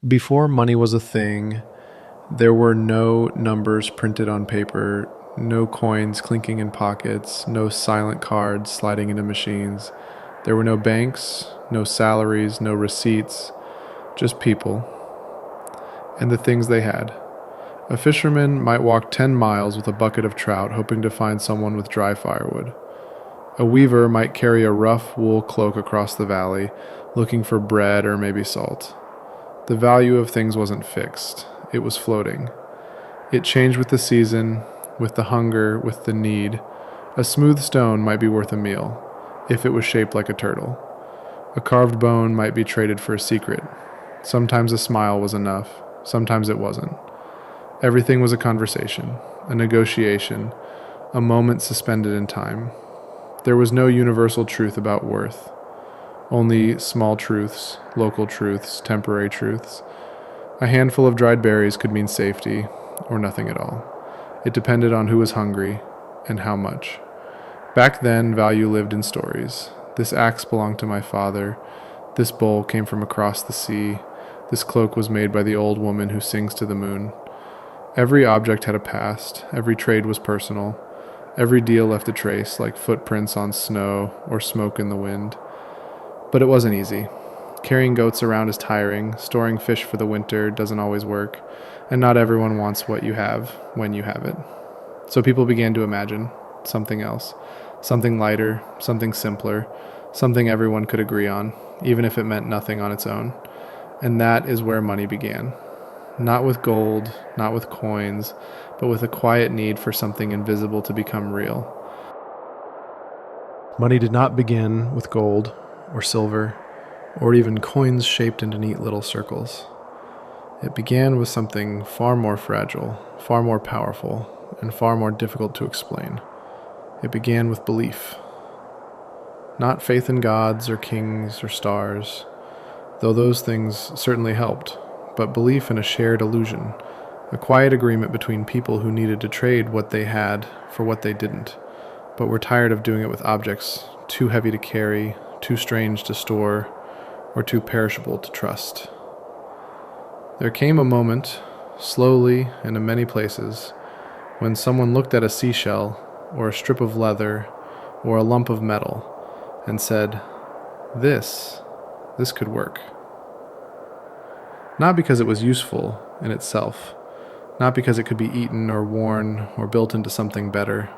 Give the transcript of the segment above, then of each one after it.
Before money was a thing, there were no numbers printed on paper, no coins clinking in pockets, no silent cards sliding into machines. There were no banks, no salaries, no receipts, just people and the things they had. A fisherman might walk 10 miles with a bucket of trout, hoping to find someone with dry firewood. A weaver might carry a rough wool cloak across the valley, looking for bread or maybe salt. The value of things wasn't fixed, it was floating. It changed with the season, with the hunger, with the need. A smooth stone might be worth a meal, if it was shaped like a turtle. A carved bone might be traded for a secret. Sometimes a smile was enough, sometimes it wasn't. Everything was a conversation, a negotiation, a moment suspended in time. There was no universal truth about worth. Only small truths, local truths, temporary truths. A handful of dried berries could mean safety, or nothing at all. It depended on who was hungry, and how much. Back then, value lived in stories. This axe belonged to my father. This bowl came from across the sea. This cloak was made by the old woman who sings to the moon. Every object had a past. Every trade was personal. Every deal left a trace, like footprints on snow or smoke in the wind. But it wasn't easy. Carrying goats around is tiring, storing fish for the winter doesn't always work, and not everyone wants what you have when you have it. So people began to imagine something else, something lighter, something simpler, something everyone could agree on, even if it meant nothing on its own. And that is where money began. Not with gold, not with coins, but with a quiet need for something invisible to become real. Money did not begin with gold or silver, or even coins shaped into neat little circles. It began with something far more fragile, far more powerful, and far more difficult to explain. It began with belief. Not faith in gods or kings or stars, though those things certainly helped, but belief in a shared illusion, a quiet agreement between people who needed to trade what they had for what they didn't, but were tired of doing it with objects too heavy to carry, too strange to store, or too perishable to trust. There came a moment, slowly and in many places, when someone looked at a seashell, or a strip of leather, or a lump of metal, and said, This could work. Not because it was useful in itself, not because it could be eaten or worn or built into something better,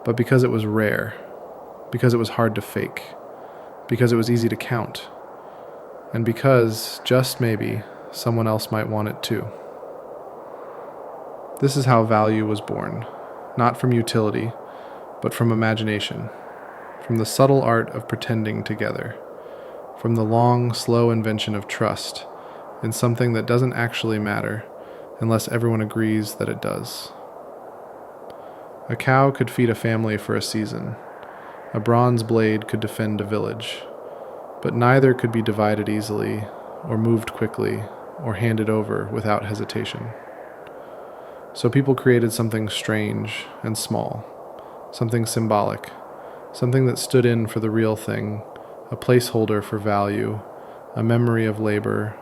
but because it was rare, because it was hard to fake, because it was easy to count, and because, just maybe, someone else might want it too. This is how value was born, not from utility, but from imagination, from the subtle art of pretending together, from the long, slow invention of trust in something that doesn't actually matter unless everyone agrees that it does. A cow could feed a family for a season. A bronze blade could defend a village, but neither could be divided easily, or moved quickly, or handed over without hesitation. So people created something strange and small, something symbolic, something that stood in for the real thing, a placeholder for value, a memory of labor,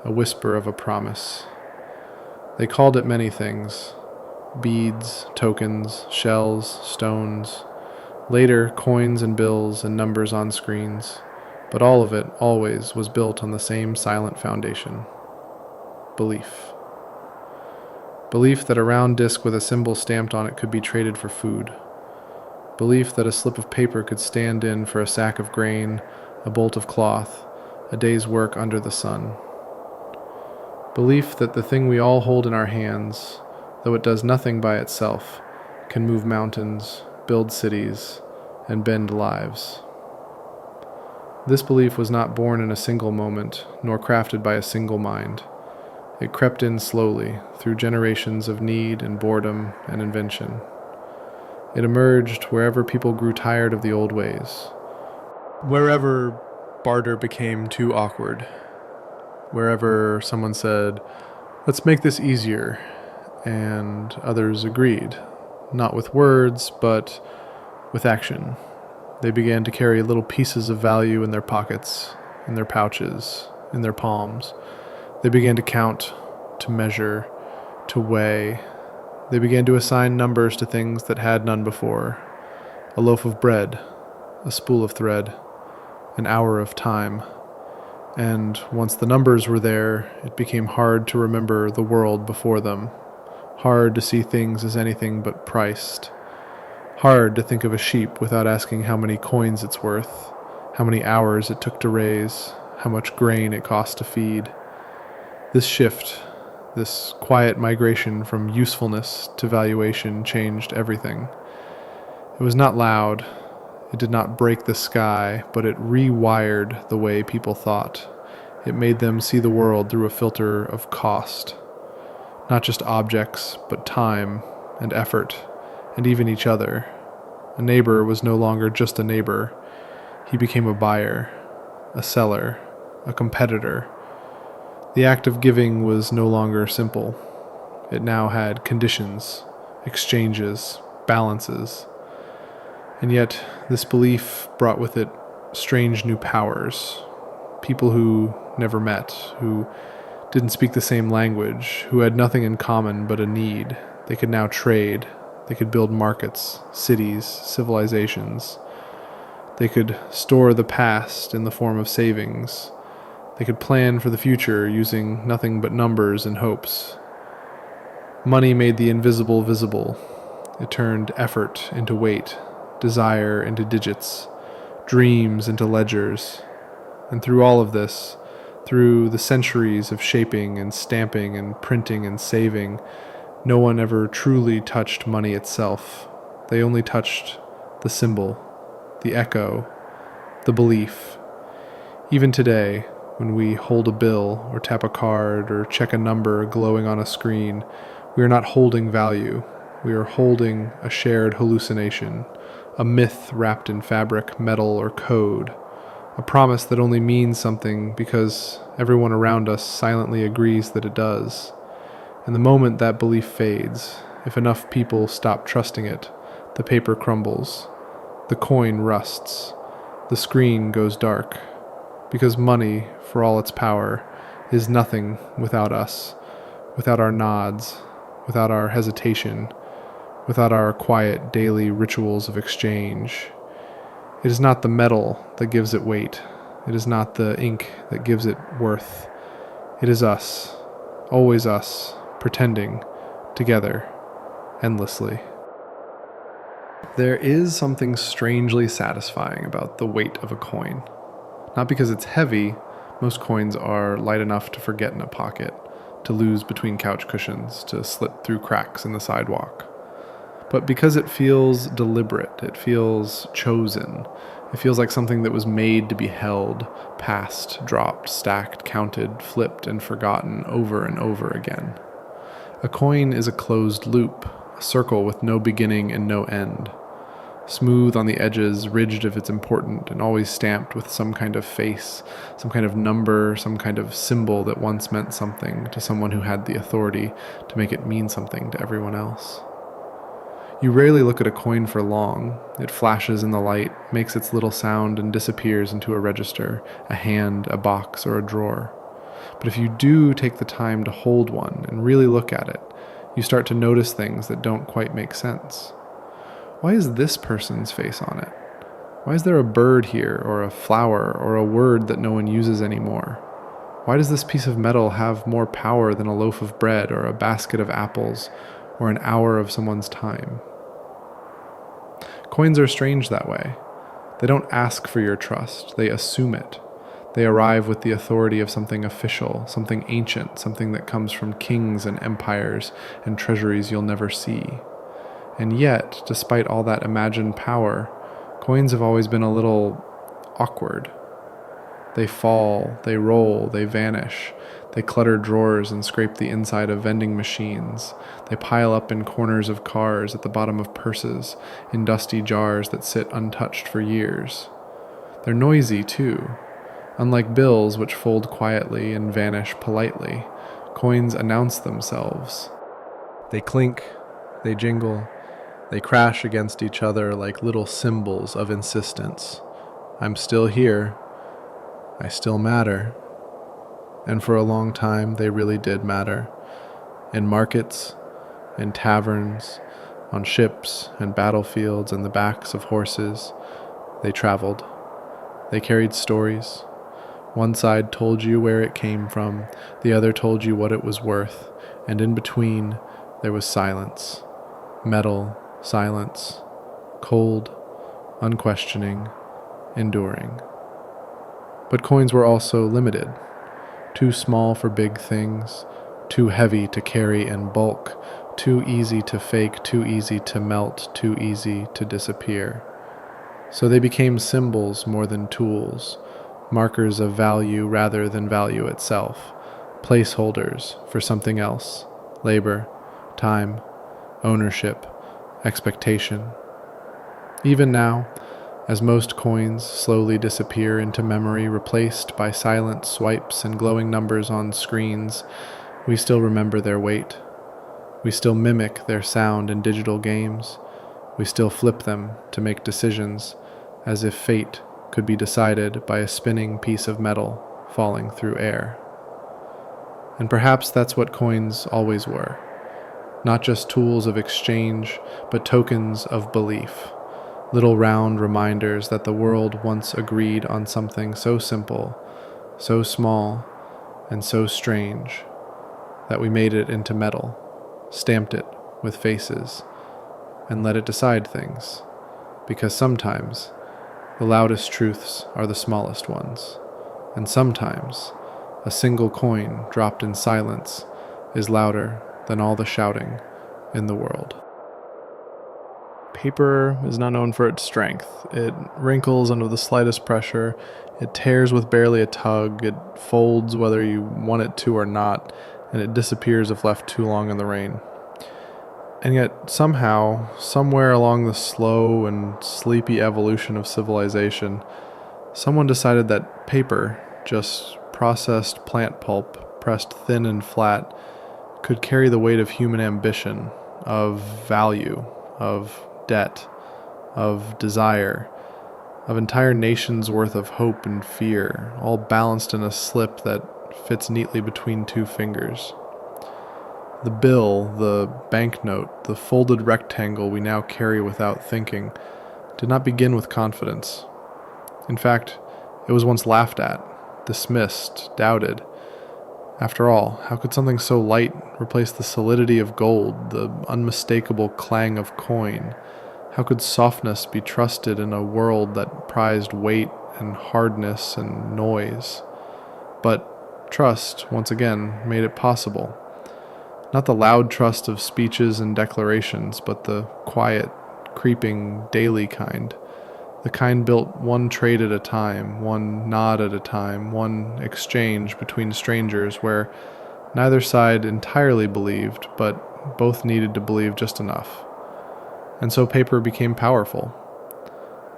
a whisper of a promise. They called it many things: beads, tokens, shells, stones, later coins and bills and numbers on screens, but all of it always was built on the same silent foundation: belief. Belief that a round disc with a symbol stamped on it could be traded for food. Belief that a slip of paper could stand in for a sack of grain, a bolt of cloth, a day's work under the sun. Belief that the thing we all hold in our hands, though it does nothing by itself, can move mountains, build cities, and bend lives. This belief was not born in a single moment, nor crafted by a single mind. It crept in slowly, through generations of need and boredom and invention. It emerged wherever people grew tired of the old ways. Wherever barter became too awkward. Wherever someone said, let's make this easier, and others agreed, not with words, but with action. They began to carry little pieces of value in their pockets, in their pouches, in their palms. They began to count, to measure, to weigh. They began to assign numbers to things that had none before. A loaf of bread, a spool of thread, an hour of time. And once the numbers were there, it became hard to remember the world before them. Hard to see things as anything but priced. Hard to think of a sheep without asking how many coins it's worth, how many hours it took to raise, how much grain it cost to feed. This shift, this quiet migration from usefulness to valuation changed everything. It was not loud. It did not break the sky, but it rewired the way people thought. It made them see the world through a filter of cost. Not just objects, but time and effort, and even each other. A neighbor was no longer just a neighbor. He became a buyer, a seller, a competitor. The act of giving was no longer simple. It now had conditions, exchanges, balances. And yet, this belief brought with it strange new powers. People who never met, who didn't speak the same language, who had nothing in common but a need. They could now trade. They could build markets, cities, civilizations. They could store the past in the form of savings. They could plan for the future using nothing but numbers and hopes. Money made the invisible visible. It turned effort into weight, desire into digits, dreams into ledgers. And through all of this, through the centuries of shaping and stamping and printing and saving, no one ever truly touched money itself. They only touched the symbol, the echo, the belief. Even today, when we hold a bill or tap a card or check a number glowing on a screen, we are not holding value. We are holding a shared hallucination, a myth wrapped in fabric, metal, or code, a promise that only means something because everyone around us silently agrees that it does. And the moment that belief fades, if enough people stop trusting it, the paper crumbles, the coin rusts, the screen goes dark, because money, for all its power, is nothing without us, without our nods, without our hesitation, without our quiet daily rituals of exchange. It is not the metal that gives it weight. It is not the ink that gives it worth. It is us, always us, pretending, together, endlessly. There is something strangely satisfying about the weight of a coin. Not because it's heavy. Most coins are light enough to forget in a pocket, to lose between couch cushions, to slip through cracks in the sidewalk. But because it feels deliberate, it feels chosen. It feels like something that was made to be held, passed, dropped, stacked, counted, flipped, and forgotten over and over again. A coin is a closed loop, a circle with no beginning and no end. Smooth on the edges, ridged if it's important, and always stamped with some kind of face, some kind of number, some kind of symbol that once meant something to someone who had the authority to make it mean something to everyone else. You rarely look at a coin for long. It flashes in the light, makes its little sound, and disappears into a register, a hand, a box, or a drawer. But if you do take the time to hold one and really look at it, you start to notice things that don't quite make sense. Why is this person's face on it? Why is there a bird here, or a flower, or a word that no one uses anymore? Why does this piece of metal have more power than a loaf of bread, or a basket of apples, or an hour of someone's time? Coins are strange that way. They don't ask for your trust, they assume it. They arrive with the authority of something official, something ancient, something that comes from kings and empires and treasuries you'll never see. And yet, despite all that imagined power, coins have always been a little awkward. They fall, they roll, they vanish. They clutter drawers and scrape the inside of vending machines. They pile up in corners of cars, at the bottom of purses, in dusty jars that sit untouched for years. They're noisy, too. Unlike bills, which fold quietly and vanish politely, coins announce themselves. They clink, they jingle, they crash against each other like little symbols of insistence. I'm still here. I still matter. And for a long time, they really did matter. In markets, in taverns, on ships and battlefields and the backs of horses, they traveled. They carried stories. One side told you where it came from, the other told you what it was worth, and in between there was silence. Metal, silence, cold, unquestioning, enduring. But coins were also limited. Too small for big things, too heavy to carry in bulk, too easy to fake, too easy to melt, too easy to disappear. So they became symbols more than tools, markers of value rather than value itself, placeholders for something else, labor, time, ownership, expectation. Even now, as most coins slowly disappear into memory, replaced by silent swipes and glowing numbers on screens, we still remember their weight. We still mimic their sound in digital games. We still flip them to make decisions, as if fate could be decided by a spinning piece of metal falling through air. And perhaps that's what coins always were. Not just tools of exchange, but tokens of belief. Little round reminders that the world once agreed on something so simple, so small, and so strange, that we made it into metal, stamped it with faces, and let it decide things. Because sometimes the loudest truths are the smallest ones, and sometimes a single coin dropped in silence is louder than all the shouting in the world. Paper is not known for its strength. It wrinkles under the slightest pressure. It tears with barely a tug. It folds whether you want it to or not, and it disappears if left too long in the rain. And yet, somehow, somewhere along the slow and sleepy evolution of civilization, someone decided that paper, just processed plant pulp, pressed thin and flat, could carry the weight of human ambition, of value, of debt, of desire, of entire nations' worth of hope and fear, all balanced in a slip that fits neatly between two fingers. The bill, the banknote, the folded rectangle we now carry without thinking, did not begin with confidence. In fact, it was once laughed at, dismissed, doubted. After all, how could something so light replace the solidity of gold, the unmistakable clang of coin? How could softness be trusted in a world that prized weight and hardness and noise? But trust, once again, made it possible. Not the loud trust of speeches and declarations, but the quiet, creeping, daily kind. The kind built one trade at a time, one nod at a time, one exchange between strangers where neither side entirely believed, but both needed to believe just enough. And so paper became powerful.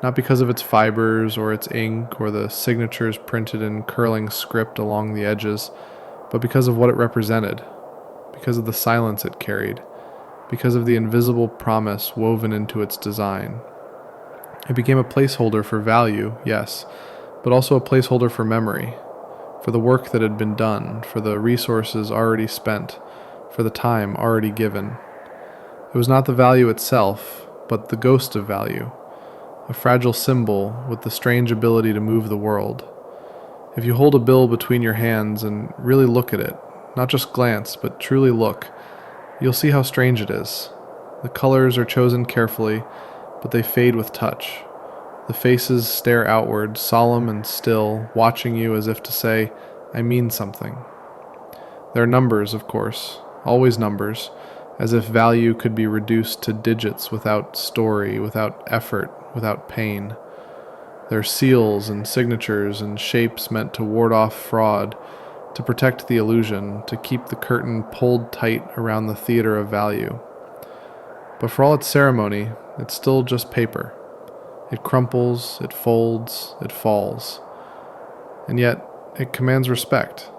Not because of its fibers or its ink or the signatures printed in curling script along the edges, but because of what it represented, because of the silence it carried, because of the invisible promise woven into its design. It became a placeholder for value, yes, but also a placeholder for memory, for the work that had been done, for the resources already spent, for the time already given. It was not the value itself, but the ghost of value, a fragile symbol with the strange ability to move the world. If you hold a bill between your hands and really look at it, not just glance, but truly look, you'll see how strange it is. The colors are chosen carefully, but they fade with touch. The faces stare outward, solemn and still, watching you as if to say, I mean something. There are numbers, of course, always numbers, as if value could be reduced to digits without story, without effort, without pain. There are seals and signatures and shapes meant to ward off fraud, to protect the illusion, to keep the curtain pulled tight around the theater of value. But for all its ceremony, it's still just paper. It crumples, it folds, it falls. And yet, it commands respect.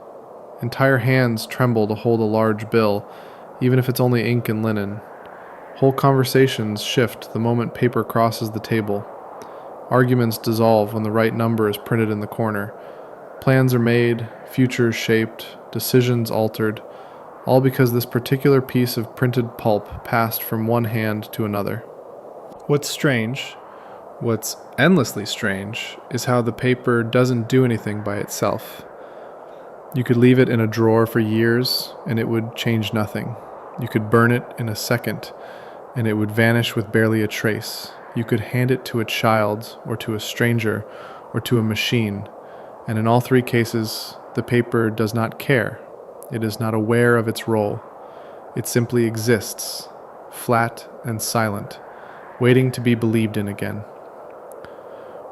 Entire hands tremble to hold a large bill, even if it's only ink and linen. Whole conversations shift the moment paper crosses the table. Arguments dissolve when the right number is printed in the corner. Plans are made, futures shaped, decisions altered, all because this particular piece of printed pulp passed from one hand to another. What's strange, what's endlessly strange, is how the paper doesn't do anything by itself. You could leave it in a drawer for years, and it would change nothing. You could burn it in a second, and it would vanish with barely a trace. You could hand it to a child, or to a stranger, or to a machine, and in all three cases, the paper does not care. It is not aware of its role. It simply exists, flat and silent, waiting to be believed in again.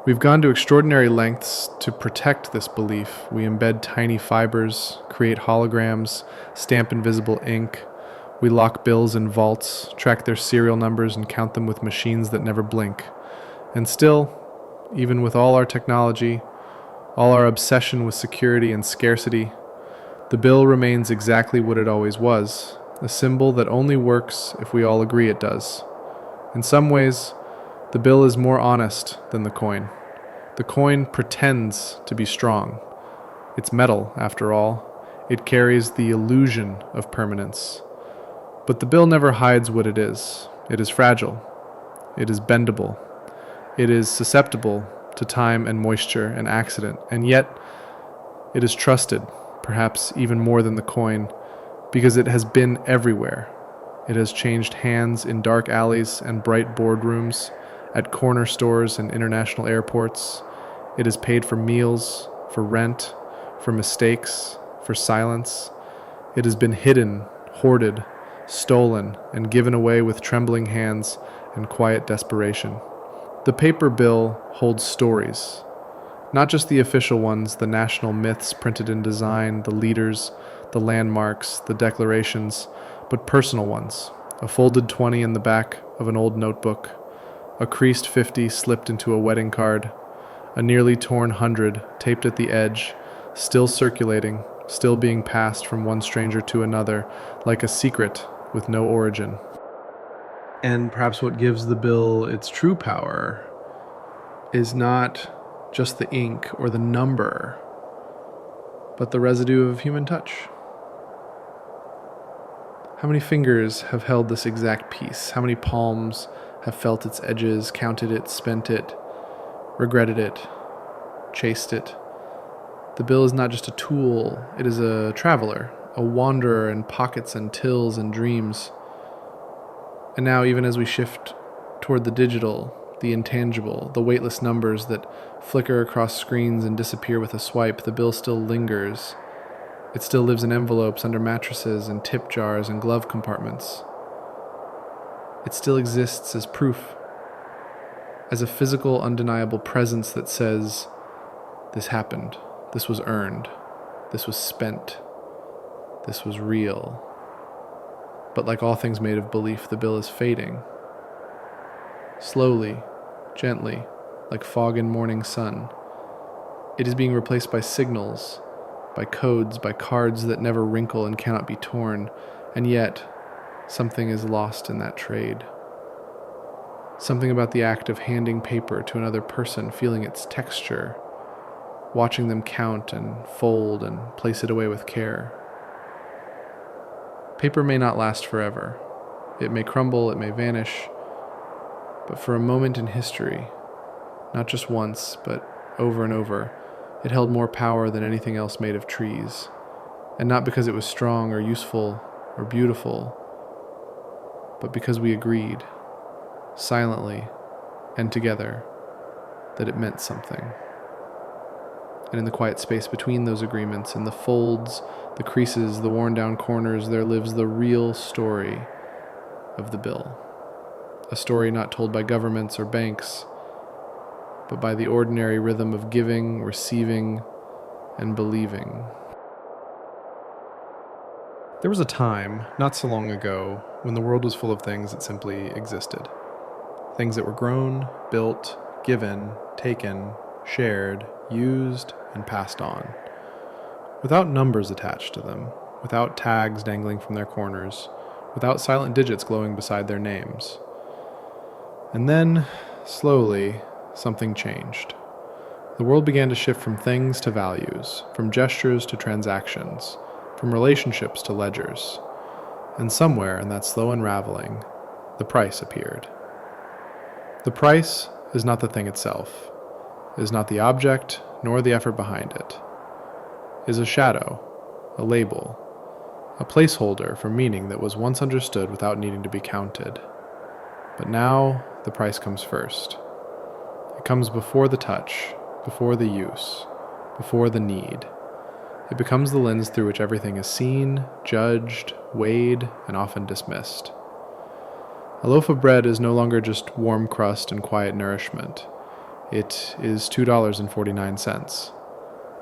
We've gone to extraordinary lengths to protect this belief. We embed tiny fibers, create holograms, stamp invisible ink. We lock bills in vaults, track their serial numbers, and count them with machines that never blink. And still, even with all our technology, all our obsession with security and scarcity, the bill remains exactly what it always was, a symbol that only works if we all agree it does. In some ways, the bill is more honest than the coin. The coin pretends to be strong. It's metal, after all. It carries the illusion of permanence. But the bill never hides what it is. It is fragile. It is bendable. It is susceptible to time and moisture and accident, and yet it is trusted, perhaps even more than the coin, because it has been everywhere. It has changed hands in dark alleys and bright boardrooms, at corner stores and international airports. It has paid for meals, for rent, for mistakes, for silence. It has been hidden, hoarded, stolen, and given away with trembling hands and quiet desperation. The paper bill holds stories, not just the official ones, the national myths printed in design, the leaders, the landmarks, the declarations, but personal ones. A folded 20 in the back of an old notebook, a creased 50 slipped into a wedding card, a nearly torn 100 taped at the edge, still circulating, still being passed from one stranger to another, like a secret with no origin. And perhaps what gives the bill its true power is not just the ink or the number, but the residue of human touch. How many fingers have held this exact piece? How many palms have felt its edges, counted it, spent it, regretted it, chased it? The bill is not just a tool, it is a traveler, a wanderer in pockets and tills and dreams. And now, even as we shift toward the digital, the intangible, the weightless numbers that flicker across screens and disappear with a swipe, the bill still lingers. It still lives in envelopes, under mattresses, and tip jars, and glove compartments. It still exists as proof, as a physical, undeniable presence that says, this happened, this was earned, this was spent, this was real. But like all things made of belief, the bill is fading. Slowly, gently, like fog in morning sun. It is being replaced by signals, by codes, by cards that never wrinkle and cannot be torn, and yet something is lost in that trade. Something about the act of handing paper to another person, feeling its texture, watching them count and fold and place it away with care. Paper may not last forever. It may crumble, it may vanish, but for a moment in history, not just once, but over and over, it held more power than anything else made of trees, and not because it was strong or useful or beautiful, but because we agreed, silently and together, that it meant something. And in the quiet space between those agreements, in the folds, the creases, the worn-down corners, there lives the real story of the bill. A story not told by governments or banks, but by the ordinary rhythm of giving, receiving, and believing. There was a time, not so long ago, when the world was full of things that simply existed. Things that were grown, built, given, taken, shared, used, and passed on, without numbers attached to them, without tags dangling from their corners, without silent digits glowing beside their names. And then, slowly, something changed. The world began to shift from things to values, from gestures to transactions, from relationships to ledgers. And somewhere in that slow unraveling, the price appeared. The price is not the thing itself, is not the object nor the effort behind it. It is a shadow, a label, a placeholder for meaning that was once understood without needing to be counted. But now the price comes first. It comes before the touch, before the use, before the need. It becomes the lens through which everything is seen, judged, weighed, and often dismissed. A loaf of bread is no longer just warm crust and quiet nourishment. It is $2.49.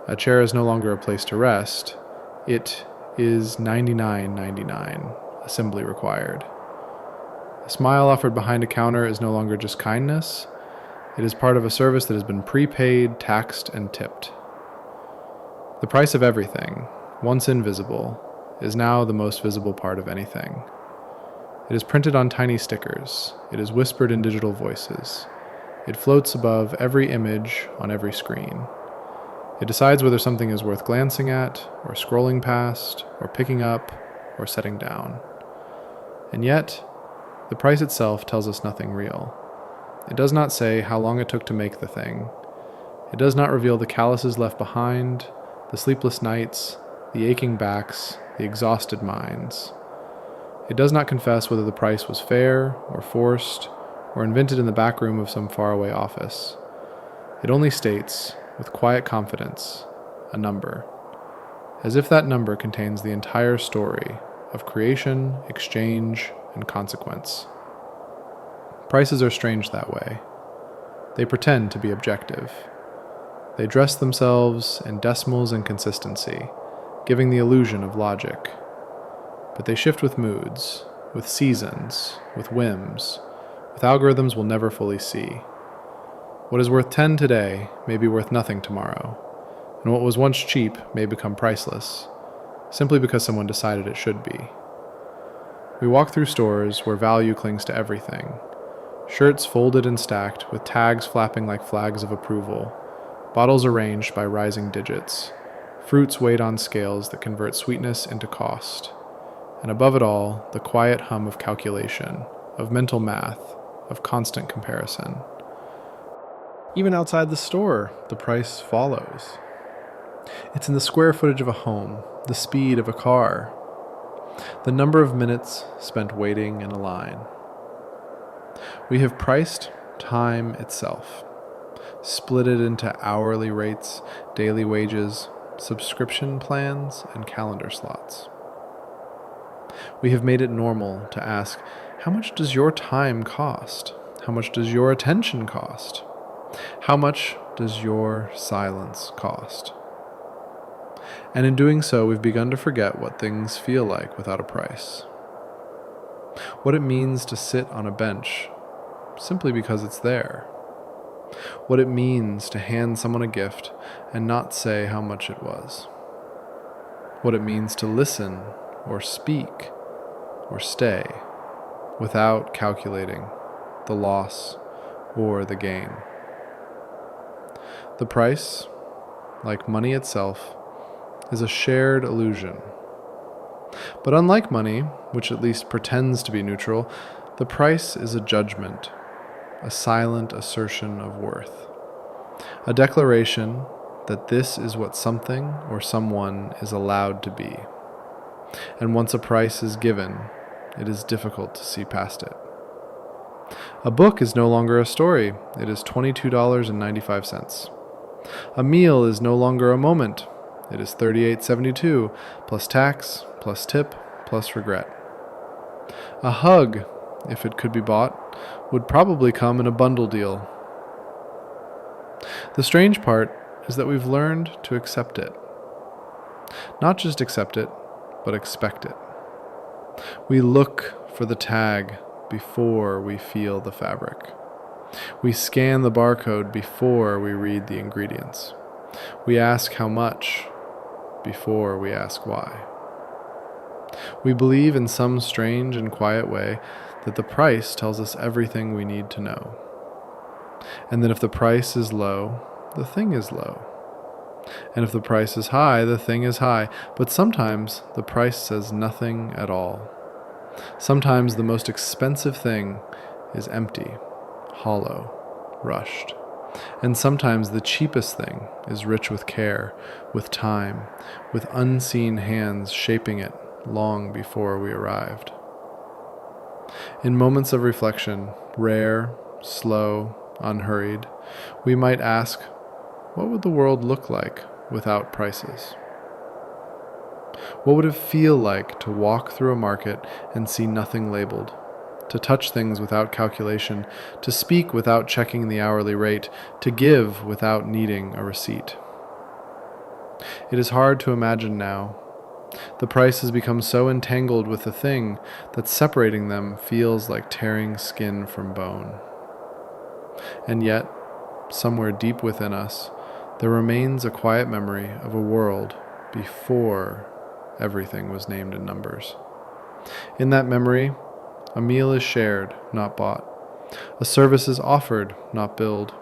A chair is no longer a place to rest. It is $99.99, assembly required. A smile offered behind a counter is no longer just kindness. It is part of a service that has been prepaid, taxed, and tipped. The price of everything, once invisible, is now the most visible part of anything. It is printed on tiny stickers. It is whispered in digital voices. It floats above every image on every screen. It decides whether something is worth glancing at, or scrolling past, or picking up, or setting down. And yet, the price itself tells us nothing real. It does not say how long it took to make the thing. It does not reveal the calluses left behind, the sleepless nights, the aching backs, the exhausted minds. It does not confess whether the price was fair, or forced, or invented in the back room of some faraway office. It only states, with quiet confidence, a number, as if that number contains the entire story of creation, exchange, and consequence. Prices are strange that way. They pretend to be objective. They dress themselves in decimals and consistency, giving the illusion of logic. But they shift with moods, with seasons, with whims, with algorithms we'll never fully see. What is worth 10 today may be worth nothing tomorrow, and what was once cheap may become priceless, simply because someone decided it should be. We walk through stores where value clings to everything. Shirts folded and stacked with tags flapping like flags of approval, bottles arranged by rising digits, fruits weighed on scales that convert sweetness into cost, and above it all, the quiet hum of calculation, of mental math, of constant comparison. Even outside the store, the price follows. It's in the square footage of a home, the speed of a car, the number of minutes spent waiting in a line. We have priced time itself, split it into hourly rates, daily wages, subscription plans, and calendar slots. We have made it normal to ask, how much does your time cost? How much does your attention cost? How much does your silence cost? And in doing so, we've begun to forget what things feel like without a price. What it means to sit on a bench simply because it's there. What it means to hand someone a gift and not say how much it was. What it means to listen or speak or stay without calculating the loss or the gain. The price, like money itself, is a shared illusion. But unlike money, which at least pretends to be neutral, the price is a judgment, a silent assertion of worth, a declaration that this is what something or someone is allowed to be. And once a price is given, it is difficult to see past it. A book is no longer a story. It is $22.95. A meal is no longer a moment. It is $38.72 plus tax, plus tip, plus regret. A hug, if it could be bought, would probably come in a bundle deal. The strange part is that we've learned to accept it. Not just accept it, but expect it. We look for the tag before we feel the fabric. We scan the barcode before we read the ingredients. We ask how much before we ask why. We believe in some strange and quiet way that the price tells us everything we need to know. And that if the price is low, the thing is low. And if the price is high, the thing is high. But sometimes the price says nothing at all. Sometimes the most expensive thing is empty, hollow, rushed. And sometimes the cheapest thing is rich with care, with time, with unseen hands shaping it long before we arrived. In moments of reflection, rare, slow, unhurried, we might ask, what would the world look like without prices? What would it feel like to walk through a market and see nothing labeled? To touch things without calculation, to speak without checking the hourly rate, to give without needing a receipt? It is hard to imagine now. The price has become so entangled with the thing that separating them feels like tearing skin from bone. And yet, somewhere deep within us, there remains a quiet memory of a world before everything was named in numbers. In that memory, a meal is shared, not bought. A service is offered, not billed.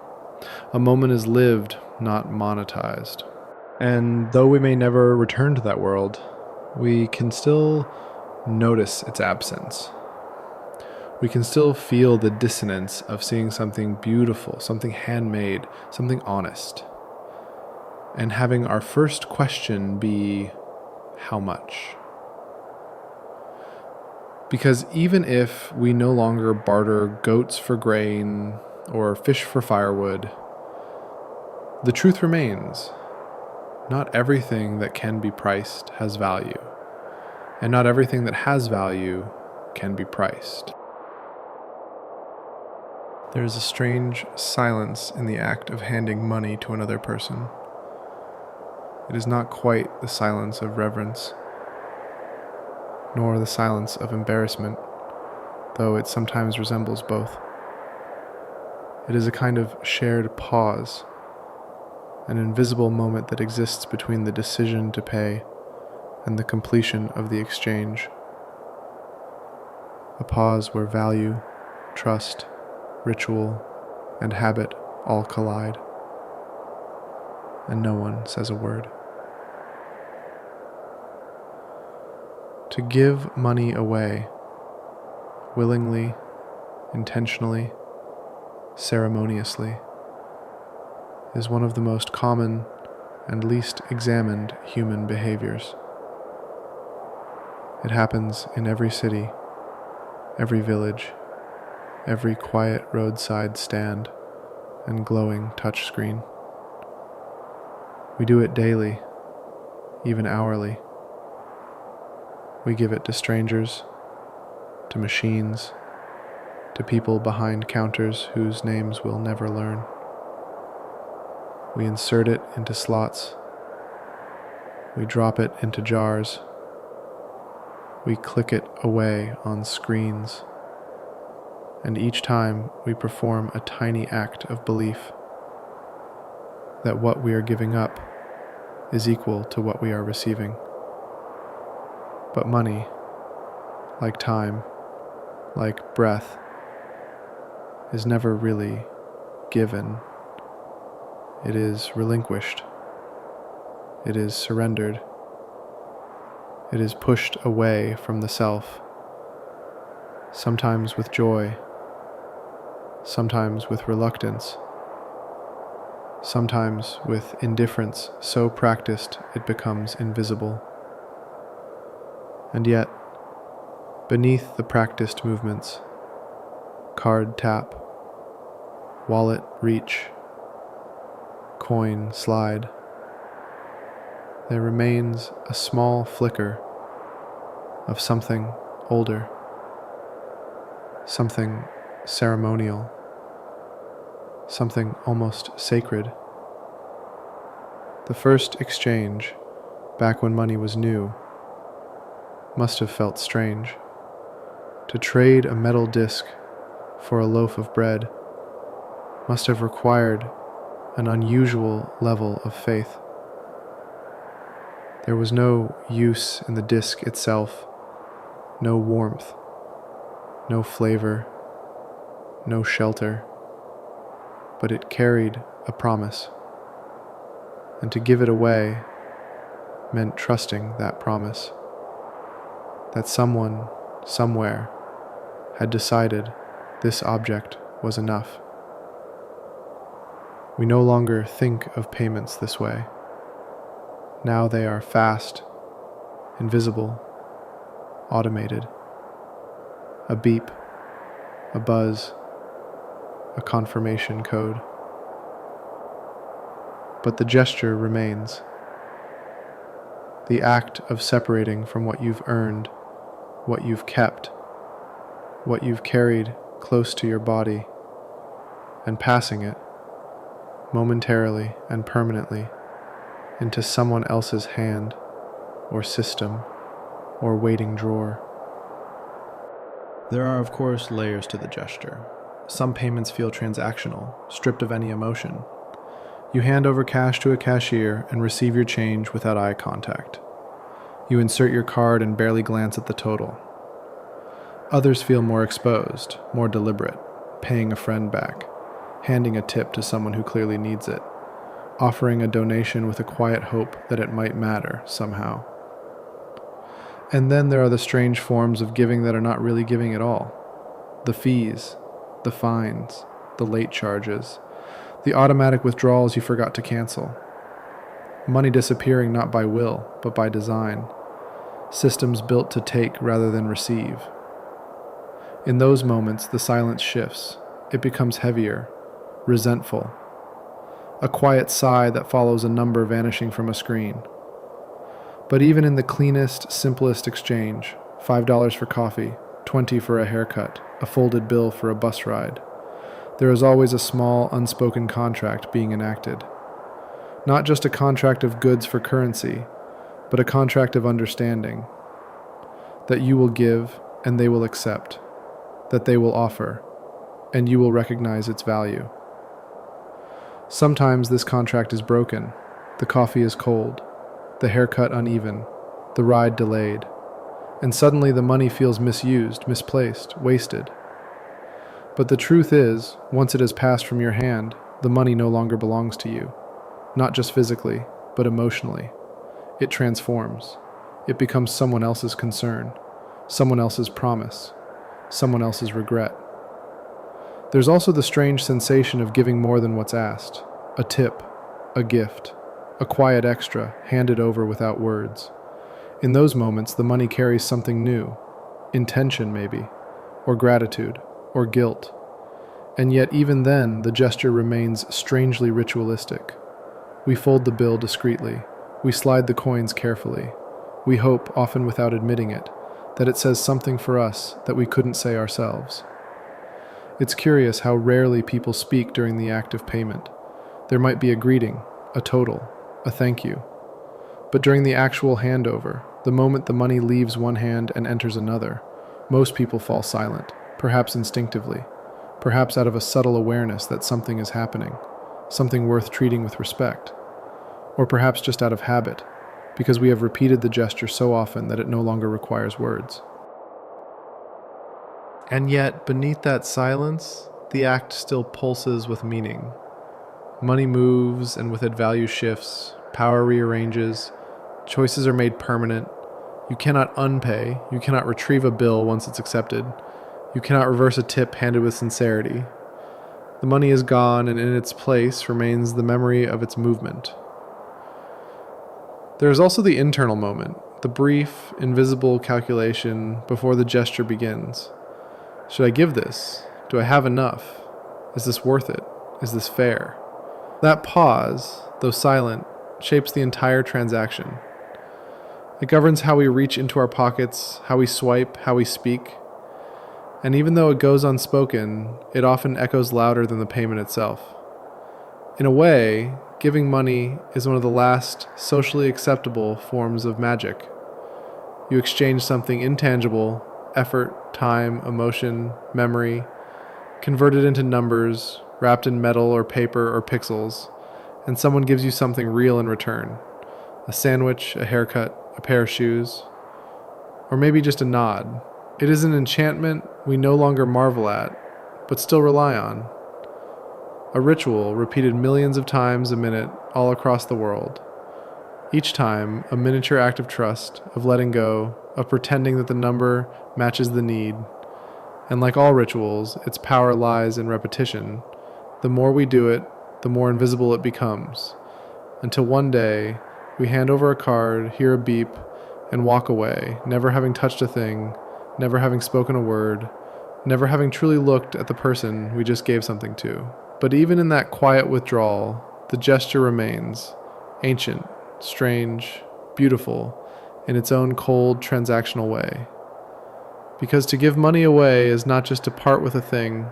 A moment is lived, not monetized. And though we may never return to that world, we can still notice its absence. We can still feel the dissonance of seeing something beautiful, something handmade, something honest, and having our first question be, how much? Because even if we no longer barter goats for grain or fish for firewood, the truth remains. Not everything that can be priced has value, and not everything that has value can be priced. There is a strange silence in the act of handing money to another person. It is not quite the silence of reverence, nor the silence of embarrassment, though it sometimes resembles both. It is a kind of shared pause, an invisible moment that exists between the decision to pay and the completion of the exchange. A pause where value, trust, ritual, and habit all collide, and no one says a word. To give money away, willingly, intentionally, ceremoniously, is one of the most common and least examined human behaviors. It happens in every city, every village, every quiet roadside stand and glowing touchscreen. We do it daily, even hourly. We give it to strangers, to machines, to people behind counters whose names we'll never learn. We insert it into slots. We drop it into jars. We click it away on screens. And each time we perform a tiny act of belief that what we are giving up is equal to what we are receiving. But money, like time, like breath, is never really given. It is relinquished. It is surrendered. It is pushed away from the self, sometimes with joy, sometimes with reluctance, sometimes with indifference so practiced it becomes invisible. And yet, beneath the practiced movements, card tap, wallet reach, coin slide, there remains a small flicker of something older, something ceremonial, something almost sacred. The first exchange, back when money was new, must have felt strange. To trade a metal disc for a loaf of bread must have required an unusual level of faith. There was no use in the disc itself, no warmth, no flavor, no shelter, but it carried a promise, and to give it away meant trusting that promise, that someone, somewhere, had decided this object was enough. We no longer think of payments this way. Now they are fast, invisible, automated. A beep, a buzz, a confirmation code. But the gesture remains. The act of separating from what you've earned, what you've kept, what you've carried close to your body, and passing it, momentarily and permanently, into someone else's hand, or system, or waiting drawer. There are, of course, layers to the gesture. Some payments feel transactional, stripped of any emotion. You hand over cash to a cashier and receive your change without eye contact. You insert your card and barely glance at the total. Others feel more exposed, more deliberate, paying a friend back, handing a tip to someone who clearly needs it, offering a donation with a quiet hope that it might matter somehow. And then there are the strange forms of giving that are not really giving at all. The fees, the fines, the late charges, the automatic withdrawals you forgot to cancel. Money disappearing not by will, but by design. Systems built to take rather than receive. In those moments, the silence shifts. It becomes heavier, resentful. A quiet sigh that follows a number vanishing from a screen. But even in the cleanest, simplest exchange, $5 for coffee, $20 for a haircut, a folded bill for a bus ride, there is always a small, unspoken contract being enacted. Not just a contract of goods for currency, but a contract of understanding. That you will give, and they will accept. That they will offer, and you will recognize its value. Sometimes this contract is broken. The coffee is cold, the haircut uneven, the ride delayed, and suddenly the money feels misused, misplaced, wasted. But the truth is, once it has passed from your hand, the money no longer belongs to you, not just physically, but emotionally. It transforms. It becomes someone else's concern, someone else's promise, someone else's regret. There's also the strange sensation of giving more than what's asked. A tip, a gift, a quiet extra handed over without words. In those moments, the money carries something new, intention maybe, or gratitude, or guilt. And yet even then, the gesture remains strangely ritualistic. We fold the bill discreetly. We slide the coins carefully. We hope, often without admitting it, that it says something for us that we couldn't say ourselves. It's curious how rarely people speak during the act of payment. There might be a greeting, a total, a thank you. But during the actual handover, the moment the money leaves one hand and enters another, most people fall silent, perhaps instinctively, perhaps out of a subtle awareness that something is happening, something worth treating with respect, or perhaps just out of habit, because we have repeated the gesture so often that it no longer requires words. And yet, beneath that silence, the act still pulses with meaning. Money moves, and with it value shifts, power rearranges, choices are made permanent. You cannot unpay, you cannot retrieve a bill once it's accepted, you cannot reverse a tip handed with sincerity. The money is gone, and in its place remains the memory of its movement. There is also the internal moment, the brief, invisible calculation before the gesture begins. Should I give this? Do I have enough? Is this worth it? Is this fair? That pause, though silent, shapes the entire transaction. It governs how we reach into our pockets, how we swipe, how we speak. And even though it goes unspoken, it often echoes louder than the payment itself. In a way, giving money is one of the last socially acceptable forms of magic. You exchange something intangible, effort, time, emotion, memory, converted into numbers, wrapped in metal or paper or pixels, and someone gives you something real in return. A sandwich, a haircut, a pair of shoes, or maybe just a nod. It is an enchantment we no longer marvel at, but still rely on. A ritual repeated millions of times a minute all across the world. Each time, a miniature act of trust, of letting go, of pretending that the number matches the need. And like all rituals, its power lies in repetition. The more we do it, the more invisible it becomes. Until one day, we hand over a card, hear a beep, and walk away, never having touched a thing, never having spoken a word, never having truly looked at the person we just gave something to. But even in that quiet withdrawal, the gesture remains, ancient, strange, beautiful, in its own cold, transactional way. Because to give money away is not just to part with a thing,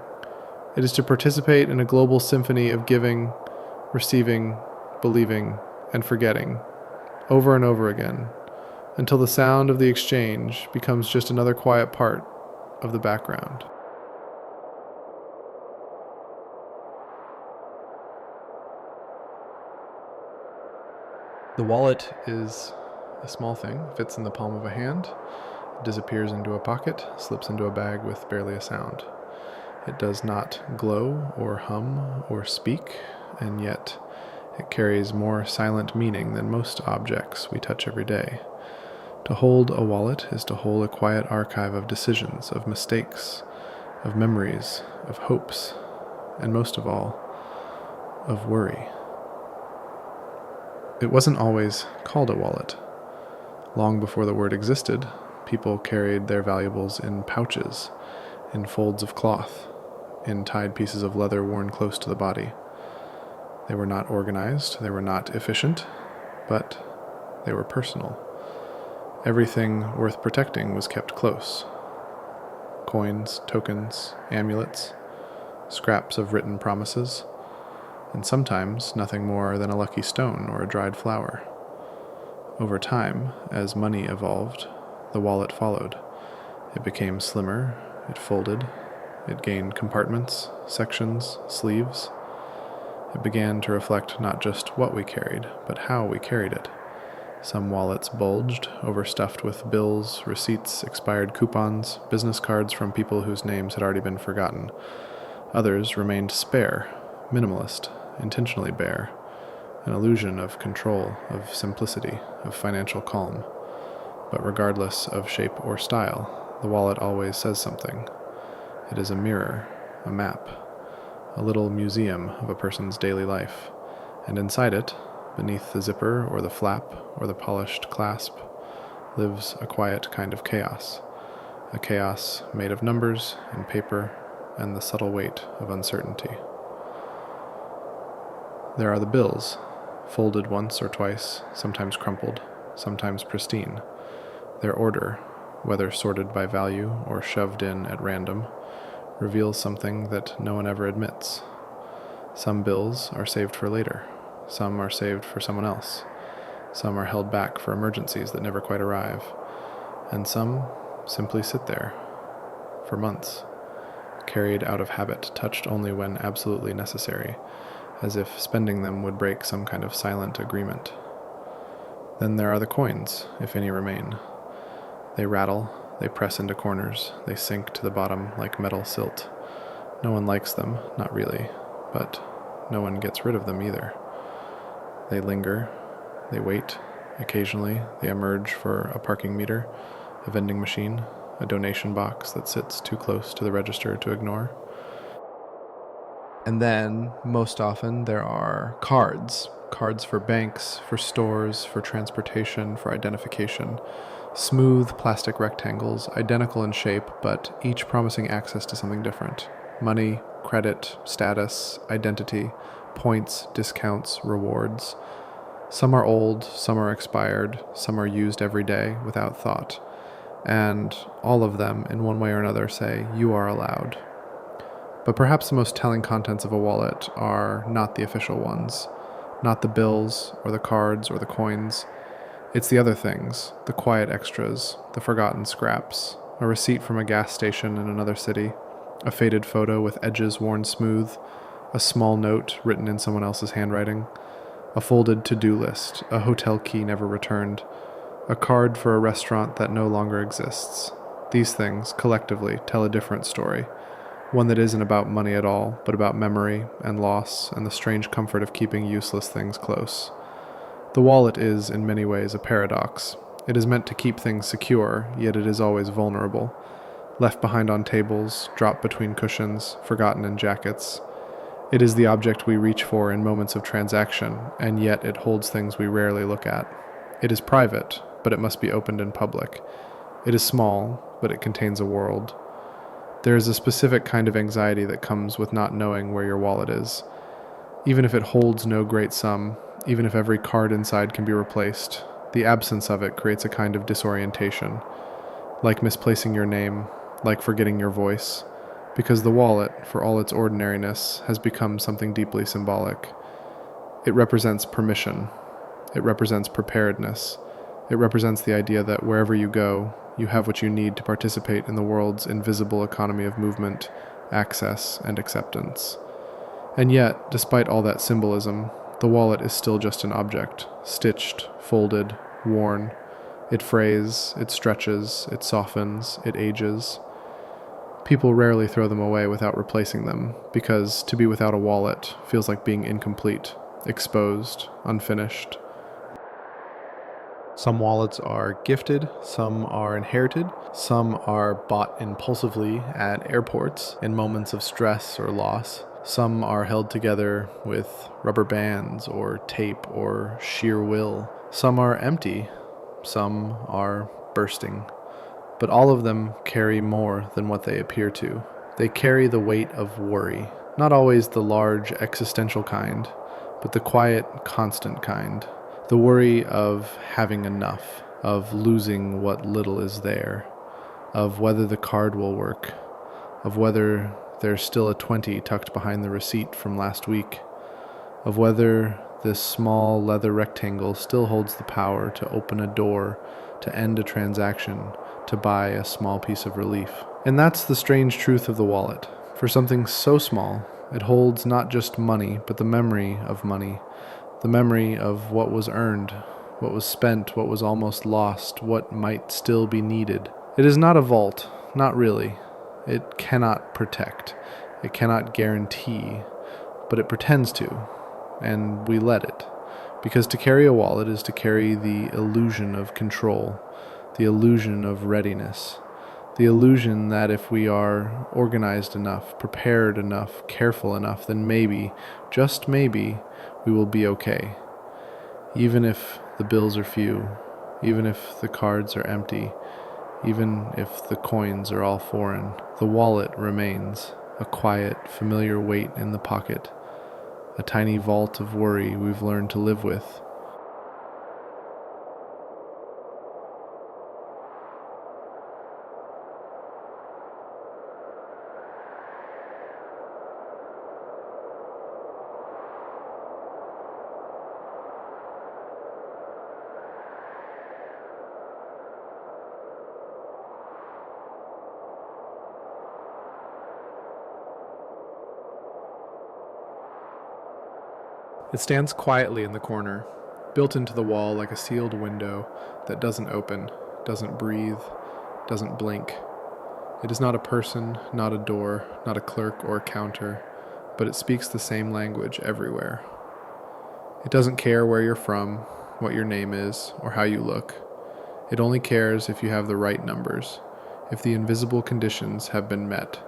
it is to participate in a global symphony of giving, receiving, believing, and forgetting, over and over again, until the sound of the exchange becomes just another quiet part of the background. The wallet is a small thing, fits in the palm of a hand, disappears into a pocket, slips into a bag with barely a sound. It does not glow or hum or speak, and yet it carries more silent meaning than most objects we touch every day. To hold a wallet is to hold a quiet archive of decisions, of mistakes, of memories, of hopes, and most of all, of worry. It wasn't always called a wallet. Long before the word existed, people carried their valuables in pouches, in folds of cloth, in tied pieces of leather worn close to the body. They were not organized, they were not efficient, but they were personal. Everything worth protecting was kept close. Coins, tokens, amulets, scraps of written promises, and sometimes nothing more than a lucky stone or a dried flower. Over time, as money evolved, the wallet followed. It became slimmer, it folded, it gained compartments, sections, sleeves. It began to reflect not just what we carried, but how we carried it. Some wallets bulged, overstuffed with bills, receipts, expired coupons, business cards from people whose names had already been forgotten. Others remained spare, minimalist, intentionally bare, an illusion of control, of simplicity, of financial calm. But regardless of shape or style, the wallet always says something. It is a mirror, a map, a little museum of a person's daily life, and inside it, beneath the zipper or the flap or the polished clasp, lives a quiet kind of chaos, a chaos made of numbers and paper and the subtle weight of uncertainty. There are the bills, folded once or twice, sometimes crumpled, sometimes pristine. Their order, whether sorted by value or shoved in at random, reveals something that no one ever admits. Some bills are saved for later. Some are saved for someone else. Some are held back for emergencies that never quite arrive. And some simply sit there for months, carried out of habit, touched only when absolutely necessary, as if spending them would break some kind of silent agreement. Then there are the coins, if any remain. They rattle, they press into corners, they sink to the bottom like metal silt. No one likes them, not really, but no one gets rid of them either. They linger, they wait. Occasionally, they emerge for a parking meter, a vending machine, a donation box that sits too close to the register to ignore. And then, most often, there are cards. Cards for banks, for stores, for transportation, for identification. Smooth plastic rectangles, identical in shape, but each promising access to something different. Money, credit, status, identity, points, discounts, rewards. Some are old, some are expired, some are used every day without thought. And all of them, in one way or another, say, "You are allowed." But perhaps the most telling contents of a wallet are not the official ones, not the bills or the cards or the coins. It's the other things, the quiet extras, the forgotten scraps, a receipt from a gas station in another city, a faded photo with edges worn smooth, a small note written in someone else's handwriting, a folded to-do list, a hotel key never returned, a card for a restaurant that no longer exists. These things, collectively, tell a different story. One that isn't about money at all, but about memory and loss and the strange comfort of keeping useless things close. The wallet is, in many ways, a paradox. It is meant to keep things secure, yet it is always vulnerable. Left behind on tables, dropped between cushions, forgotten in jackets. It is the object we reach for in moments of transaction, and yet it holds things we rarely look at. It is private, but it must be opened in public. It is small, but it contains a world. There is a specific kind of anxiety that comes with not knowing where your wallet is. Even if it holds no great sum, even if every card inside can be replaced, the absence of it creates a kind of disorientation, like misplacing your name, like forgetting your voice, because the wallet, for all its ordinariness, has become something deeply symbolic. It represents permission. It represents preparedness. It represents the idea that wherever you go, you have what you need to participate in the world's invisible economy of movement, access, and acceptance. And yet, despite all that symbolism, the wallet is still just an object, stitched, folded, worn. It frays, it stretches, it softens, it ages. People rarely throw them away without replacing them, because to be without a wallet feels like being incomplete, exposed, unfinished. Some wallets are gifted, some are inherited, some are bought impulsively at airports in moments of stress or loss. Some are held together with rubber bands or tape or sheer will. Some are empty, some are bursting. But all of them carry more than what they appear to. They carry the weight of worry, not always the large existential kind, but the quiet, constant kind. The worry of having enough, of losing what little is there, of whether the card will work, of whether there's still a 20 tucked behind the receipt from last week, of whether this small leather rectangle still holds the power to open a door, to end a transaction, to buy a small piece of relief. And that's the strange truth of the wallet. For something so small, it holds not just money, but the memory of money, the memory of what was earned, what was spent, what was almost lost, what might still be needed. It is not a vault, not really. It cannot protect. It cannot guarantee, but it pretends to, and we let it. Because to carry a wallet is to carry the illusion of control, the illusion of readiness, the illusion that if we are organized enough, prepared enough, careful enough, then maybe, just maybe, we will be okay. Even if the bills are few, even if the cards are empty, even if the coins are all foreign, the wallet remains, a quiet, familiar weight in the pocket, a tiny vault of worry we've learned to live with. It stands quietly in the corner, built into the wall like a sealed window that doesn't open, doesn't breathe, doesn't blink. It is not a person, not a door, not a clerk or a counter, but it speaks the same language everywhere. It doesn't care where you're from, what your name is, or how you look. It only cares if you have the right numbers, if the invisible conditions have been met.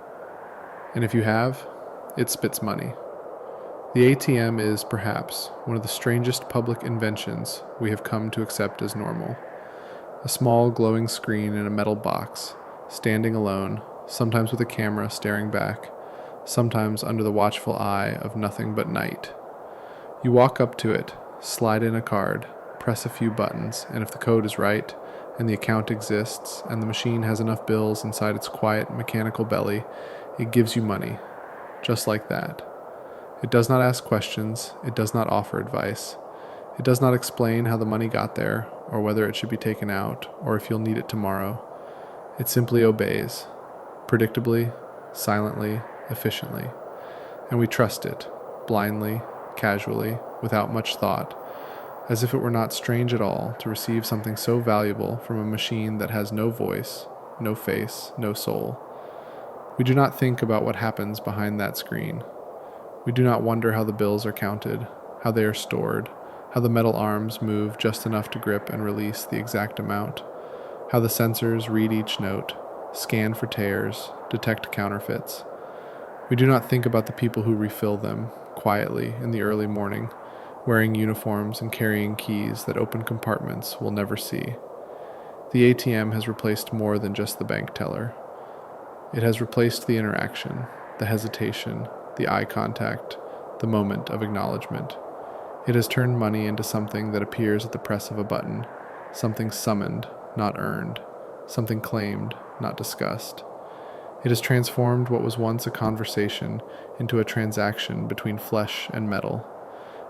And if you have, it spits money. The ATM is, perhaps, one of the strangest public inventions we have come to accept as normal. A small glowing screen in a metal box, standing alone, sometimes with a camera staring back, sometimes under the watchful eye of nothing but night. You walk up to it, slide in a card, press a few buttons, and if the code is right, and the account exists, and the machine has enough bills inside its quiet mechanical belly, it gives you money, just like that. It does not ask questions, it does not offer advice. It does not explain how the money got there, or whether it should be taken out, or if you'll need it tomorrow. It simply obeys, predictably, silently, efficiently. And we trust it, blindly, casually, without much thought, as if it were not strange at all to receive something so valuable from a machine that has no voice, no face, no soul. We do not think about what happens behind that screen. We do not wonder how the bills are counted, how they are stored, how the metal arms move just enough to grip and release the exact amount, how the sensors read each note, scan for tears, detect counterfeits. We do not think about the people who refill them, quietly, in the early morning, wearing uniforms and carrying keys that open compartments we'll never see. The ATM has replaced more than just the bank teller. It has replaced the interaction, the hesitation, the eye contact, the moment of acknowledgement. It has turned money into something that appears at the press of a button, something summoned, not earned, something claimed, not discussed. It has transformed what was once a conversation into a transaction between flesh and metal.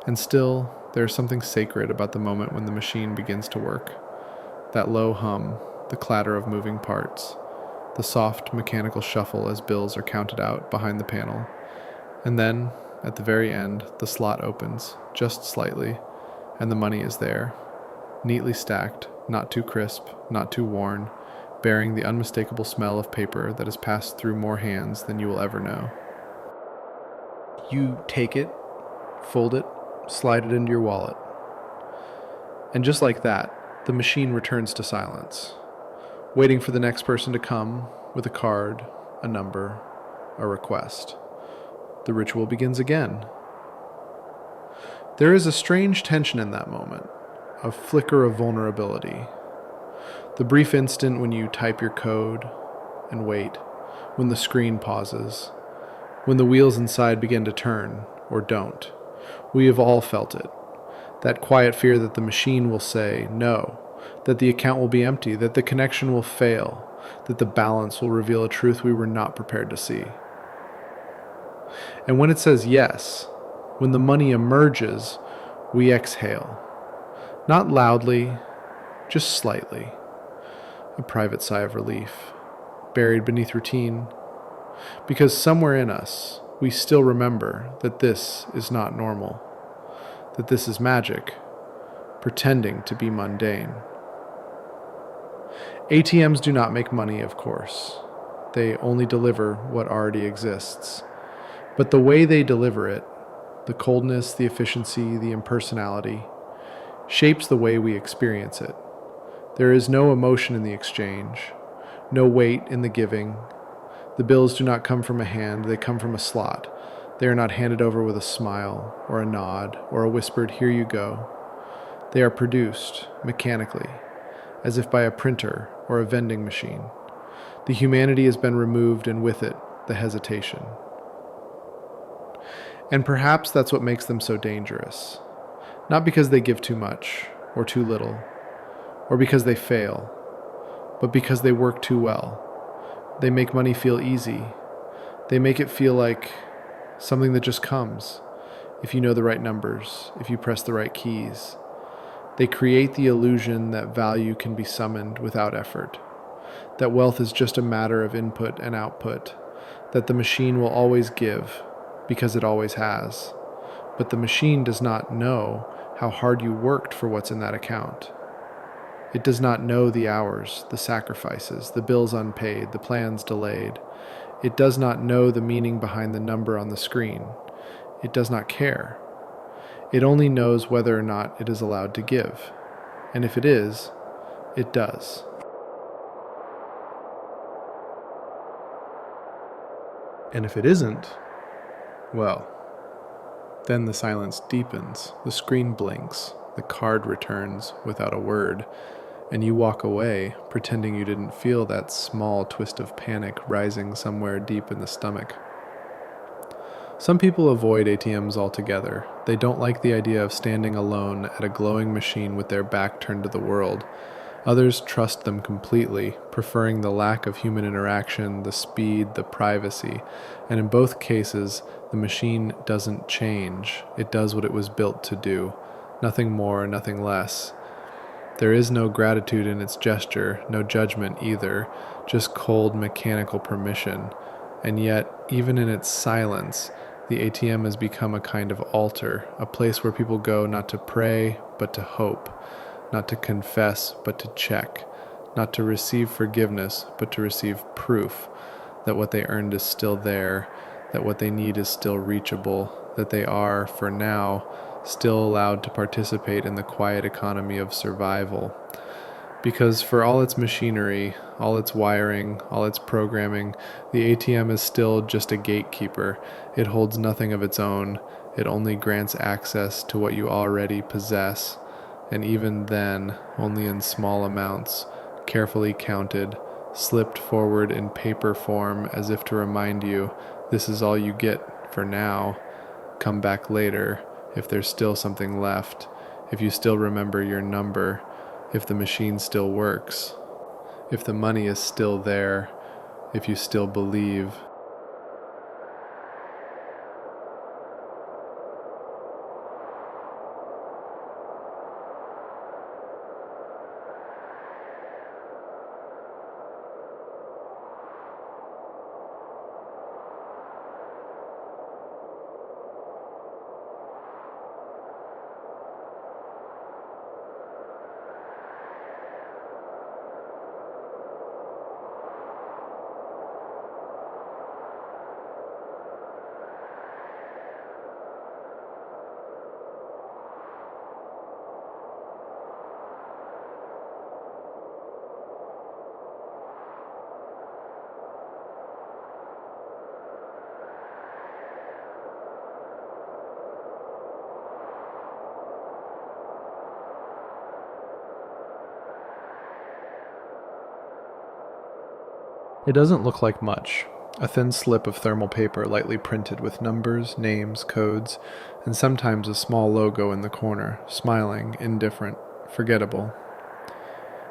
And still, there is something sacred about the moment when the machine begins to work. That low hum, the clatter of moving parts, the soft mechanical shuffle as bills are counted out behind the panel. And then, at the very end, the slot opens, just slightly, and the money is there, neatly stacked, not too crisp, not too worn, bearing the unmistakable smell of paper that has passed through more hands than you will ever know. You take it, fold it, slide it into your wallet. And just like that, the machine returns to silence, waiting for the next person to come with a card, a number, a request. The ritual begins again. There is a strange tension in that moment, a flicker of vulnerability. The brief instant when you type your code and wait, when the screen pauses, when the wheels inside begin to turn, or don't. We have all felt it. That quiet fear that the machine will say no, that the account will be empty, that the connection will fail, that the balance will reveal a truth we were not prepared to see. And when it says yes, when the money emerges, we exhale. Not loudly, just slightly. A private sigh of relief, buried beneath routine, because somewhere in us, we still remember that this is not normal, that this is magic, pretending to be mundane. ATMs do not make money, of course. They only deliver what already exists. But the way they deliver it, the coldness, the efficiency, the impersonality, shapes the way we experience it. There is no emotion in the exchange, no weight in the giving. The bills do not come from a hand, they come from a slot. They are not handed over with a smile, or a nod, or a whispered, "Here you go." They are produced, mechanically, as if by a printer or a vending machine. The humanity has been removed, and with it, the hesitation. And perhaps that's what makes them so dangerous. Not because they give too much, or too little, or because they fail, but because they work too well. They make money feel easy. They make it feel like something that just comes, if you know the right numbers, if you press the right keys. They create the illusion that value can be summoned without effort, that wealth is just a matter of input and output, that the machine will always give, because it always has. But the machine does not know how hard you worked for what's in that account. It does not know the hours, the sacrifices, the bills unpaid, the plans delayed. It does not know the meaning behind the number on the screen. It does not care. It only knows whether or not it is allowed to give. And if it is, it does. And if it isn't, well, then the silence deepens, the screen blinks, the card returns without a word, and you walk away pretending you didn't feel that small twist of panic rising somewhere deep in the stomach. Some people avoid ATMs altogether. They don't like the idea of standing alone at a glowing machine with their back turned to the world. Others trust them completely, preferring the lack of human interaction, the speed, the privacy, and in both cases, the machine doesn't change. It does what it was built to do. Nothing more, nothing less. There is no gratitude in its gesture, no judgment either, just cold mechanical permission. And yet, even in its silence, the ATM has become a kind of altar, a place where people go not to pray, but to hope, not to confess, but to check, not to receive forgiveness, but to receive proof, that what they earned is still there, that what they need is still reachable, that they are, for now, still allowed to participate in the quiet economy of survival. Because for all its machinery, all its wiring, all its programming, the ATM is still just a gatekeeper. It holds nothing of its own. It only grants access to what you already possess, and even then, only in small amounts, carefully counted, slipped forward in paper form as if to remind you, this is all you get for now. Come back later, if there's still something left, if you still remember your number, if the machine still works, if the money is still there, if you still believe. It doesn't look like much. A thin slip of thermal paper lightly printed with numbers, names, codes, and sometimes a small logo in the corner, smiling, indifferent, forgettable.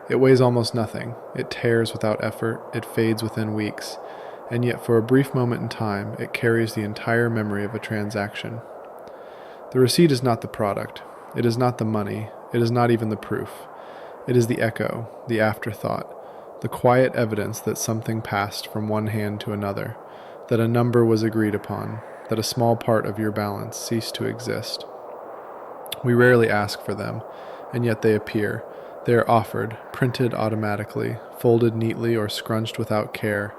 It weighs almost nothing. It tears without effort. It fades within weeks. And yet for a brief moment in time, it carries the entire memory of a transaction. The receipt is not the product. It is not the money. It is not even the proof. It is the echo, the afterthought, the quiet evidence that something passed from one hand to another, that a number was agreed upon, that a small part of your balance ceased to exist. We rarely ask for them, and yet they appear. They are offered, printed automatically, folded neatly or scrunched without care.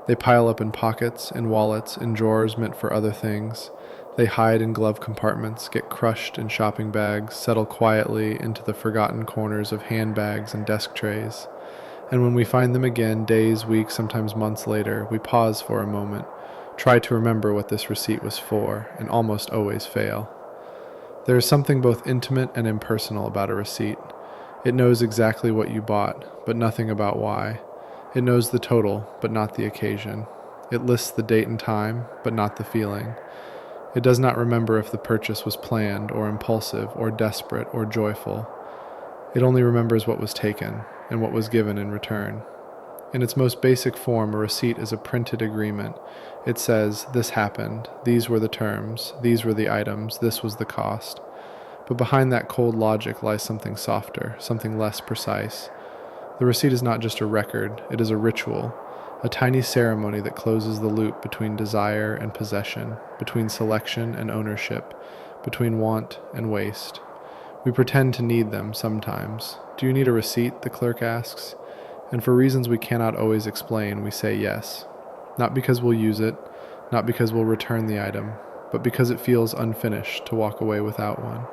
They pile up in pockets, in wallets, in drawers meant for other things. They hide in glove compartments, get crushed in shopping bags, settle quietly into the forgotten corners of handbags and desk trays. And when we find them again, days, weeks, sometimes months later, we pause for a moment, try to remember what this receipt was for, and almost always fail. There is something both intimate and impersonal about a receipt. It knows exactly what you bought, but nothing about why. It knows the total, but not the occasion. It lists the date and time, but not the feeling. It does not remember if the purchase was planned, or impulsive, or desperate, or joyful. It only remembers what was taken, and what was given in return. In its most basic form, a receipt is a printed agreement. It says, this happened, these were the terms, these were the items, this was the cost. But behind that cold logic lies something softer, something less precise. The receipt is not just a record, it is a ritual, a tiny ceremony that closes the loop between desire and possession, between selection and ownership, between want and waste. We pretend to need them sometimes. Do you need a receipt? The clerk asks. And for reasons we cannot always explain, we say yes. Not because we'll use it, not because we'll return the item, but because it feels unfinished to walk away without one.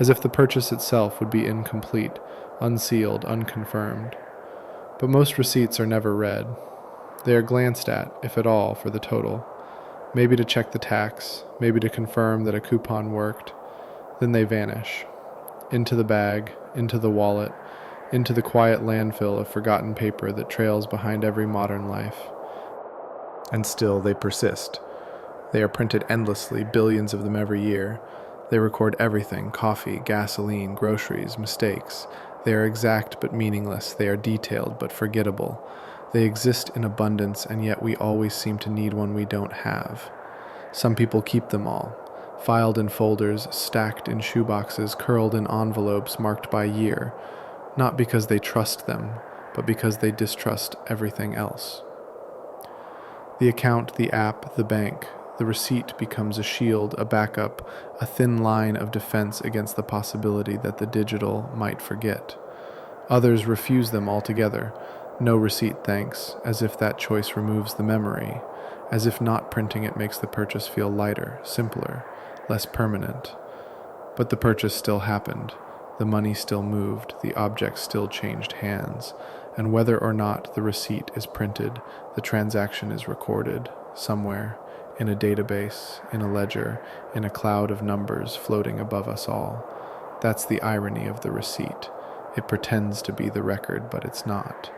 As if the purchase itself would be incomplete, unsealed, unconfirmed. But most receipts are never read. They are glanced at, if at all, for the total. Maybe to check the tax, maybe to confirm that a coupon worked. Then they vanish. Into the bag, into the wallet, into the quiet landfill of forgotten paper that trails behind every modern life. And still they persist. They are printed endlessly, billions of them every year. They record everything, coffee, gasoline, groceries, mistakes. They are exact but meaningless. They are detailed but forgettable. They exist in abundance, and yet we always seem to need one we don't have. Some people keep them all, filed in folders, stacked in shoeboxes, curled in envelopes marked by year, not because they trust them, but because they distrust everything else. The account, the app, the bank, the receipt becomes a shield, a backup, a thin line of defense against the possibility that the digital might forget. Others refuse them altogether. No receipt, thanks, as if that choice removes the memory, as if not printing it makes the purchase feel lighter, simpler, less permanent. But the purchase still happened, the money still moved, the object still changed hands, and whether or not the receipt is printed, the transaction is recorded, somewhere, in a database, in a ledger, in a cloud of numbers floating above us all. That's the irony of the receipt. It pretends to be the record, but it's not.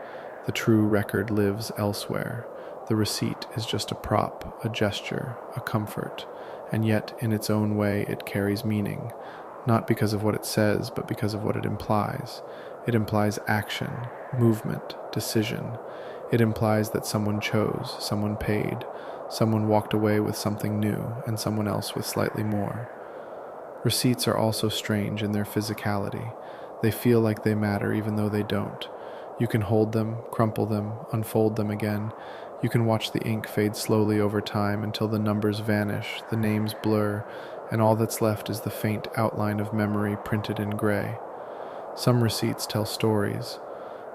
The true record lives elsewhere. The receipt is just a prop, a gesture, a comfort, and yet, in its own way, it carries meaning, not because of what it says, but because of what it implies. It implies action, movement, decision. It implies that someone chose, someone paid, someone walked away with something new, and someone else with slightly more. Receipts are also strange in their physicality. They feel like they matter even though they don't. You can hold them, crumple them, unfold them again. You can watch the ink fade slowly over time until the numbers vanish, the names blur, and all that's left is the faint outline of memory printed in gray. Some receipts tell stories.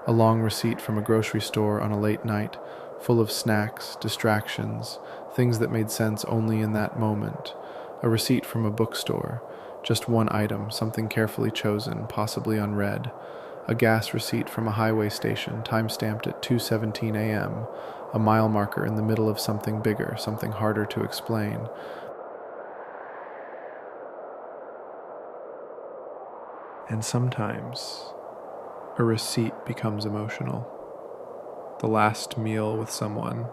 A long receipt from a grocery store on a late night, full of snacks, distractions, things that made sense only in that moment. A receipt from a bookstore, just one item, something carefully chosen, possibly unread. A gas receipt from a highway station, time-stamped at 2:17 a.m., a mile marker in the middle of something bigger, something harder to explain. And sometimes, a receipt becomes emotional. The last meal with someone,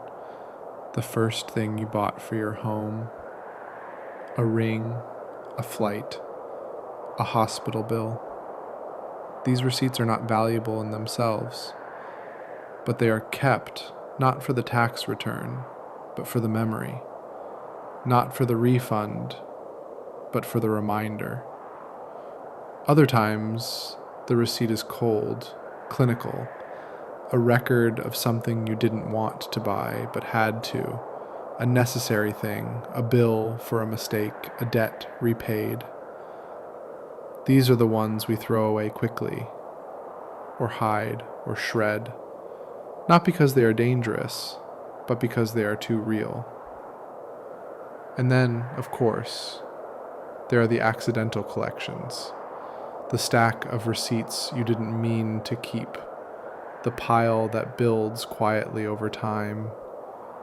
the first thing you bought for your home, a ring, a flight, a hospital bill. These receipts are not valuable in themselves, but they are kept not for the tax return, but for the memory, not for the refund, but for the reminder. Other times, the receipt is cold, clinical, a record of something you didn't want to buy but had to, a necessary thing, a bill for a mistake, a debt repaid. These are the ones we throw away quickly, or hide, or shred, not because they are dangerous, but because they are too real. And then, of course, there are the accidental collections, the stack of receipts you didn't mean to keep, the pile that builds quietly over time,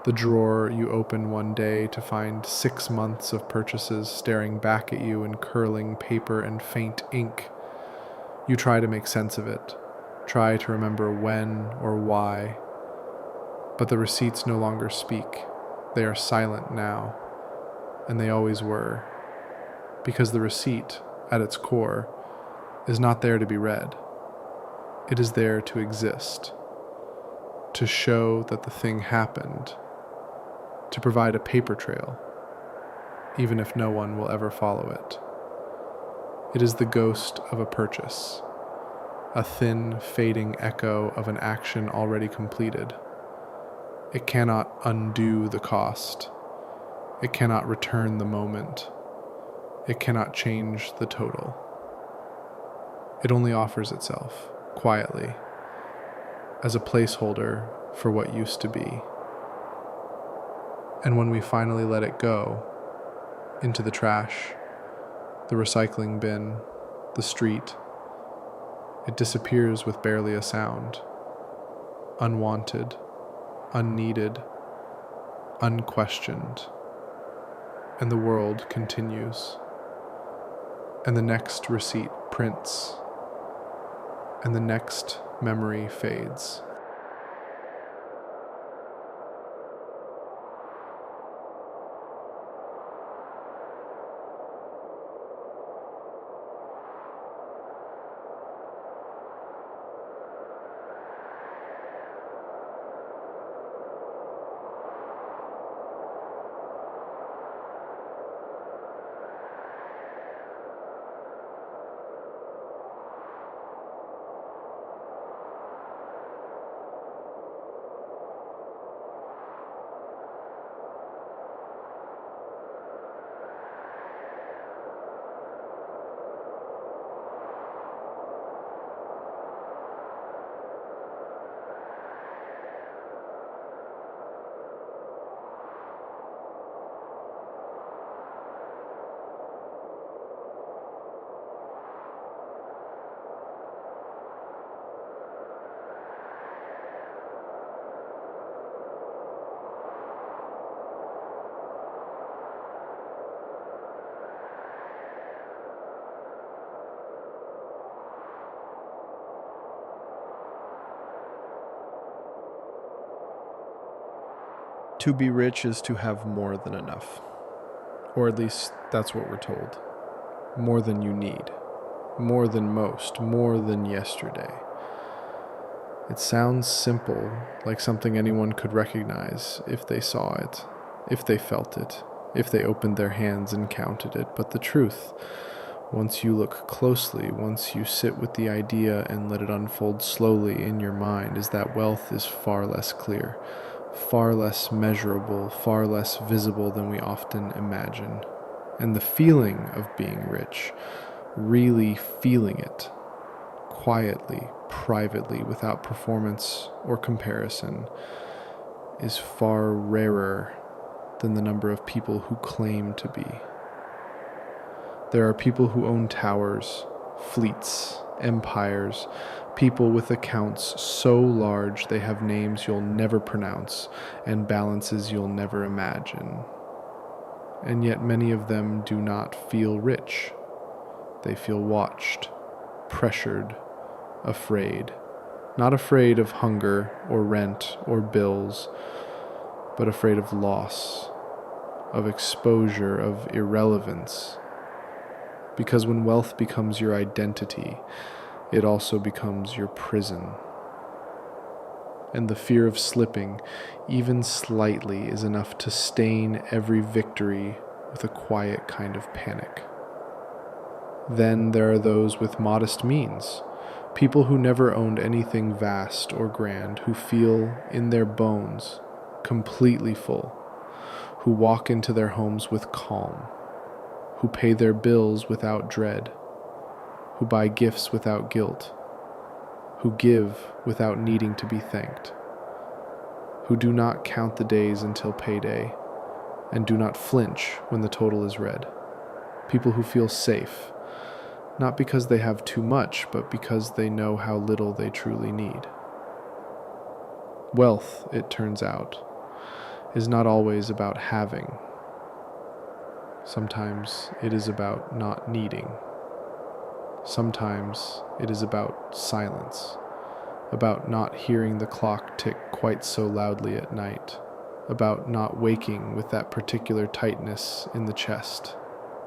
the drawer you open one day to find 6 months of purchases staring back at you in curling paper and faint ink. You try to make sense of it, try to remember when or why, but the receipts no longer speak. They are silent now, and they always were, because the receipt, at its core, is not there to be read. It is there to exist, to show that the thing happened, to provide a paper trail, even if no one will ever follow it. It is the ghost of a purchase, a thin, fading echo of an action already completed. It cannot undo the cost. It cannot return the moment. It cannot change the total. It only offers itself, quietly, as a placeholder for what used to be. And when we finally let it go, into the trash, the recycling bin, the street, it disappears with barely a sound, unwanted, unneeded, unquestioned, and the world continues. And the next receipt prints, and the next memory fades. To be rich is to have more than enough. Or at least that's what we're told. More than you need. More than most. More than yesterday. It sounds simple, like something anyone could recognize if they saw it, if they felt it, if they opened their hands and counted it. But the truth, once you look closely, once you sit with the idea and let it unfold slowly in your mind, is that wealth is far less clear, far less measurable, far less visible than we often imagine. And the feeling of being rich, really feeling it, quietly, privately, without performance or comparison, is far rarer than the number of people who claim to be. There are people who own towers, fleets, empires, people with accounts so large they have names you'll never pronounce and balances you'll never imagine. And yet many of them do not feel rich. They feel watched, pressured, afraid. Not afraid of hunger or rent or bills, but afraid of loss, of exposure, of irrelevance. Because when wealth becomes your identity, it also becomes your prison. And the fear of slipping, even slightly, is enough to stain every victory with a quiet kind of panic. Then there are those with modest means, people who never owned anything vast or grand, who feel in their bones completely full, who walk into their homes with calm, who pay their bills without dread, who buy gifts without guilt, who give without needing to be thanked, who do not count the days until payday, and do not flinch when the total is read. People who feel safe, not because they have too much, but because they know how little they truly need. Wealth, it turns out, is not always about having. Sometimes it is about not needing. Sometimes it is about silence, about not hearing the clock tick quite so loudly at night, about not waking with that particular tightness in the chest,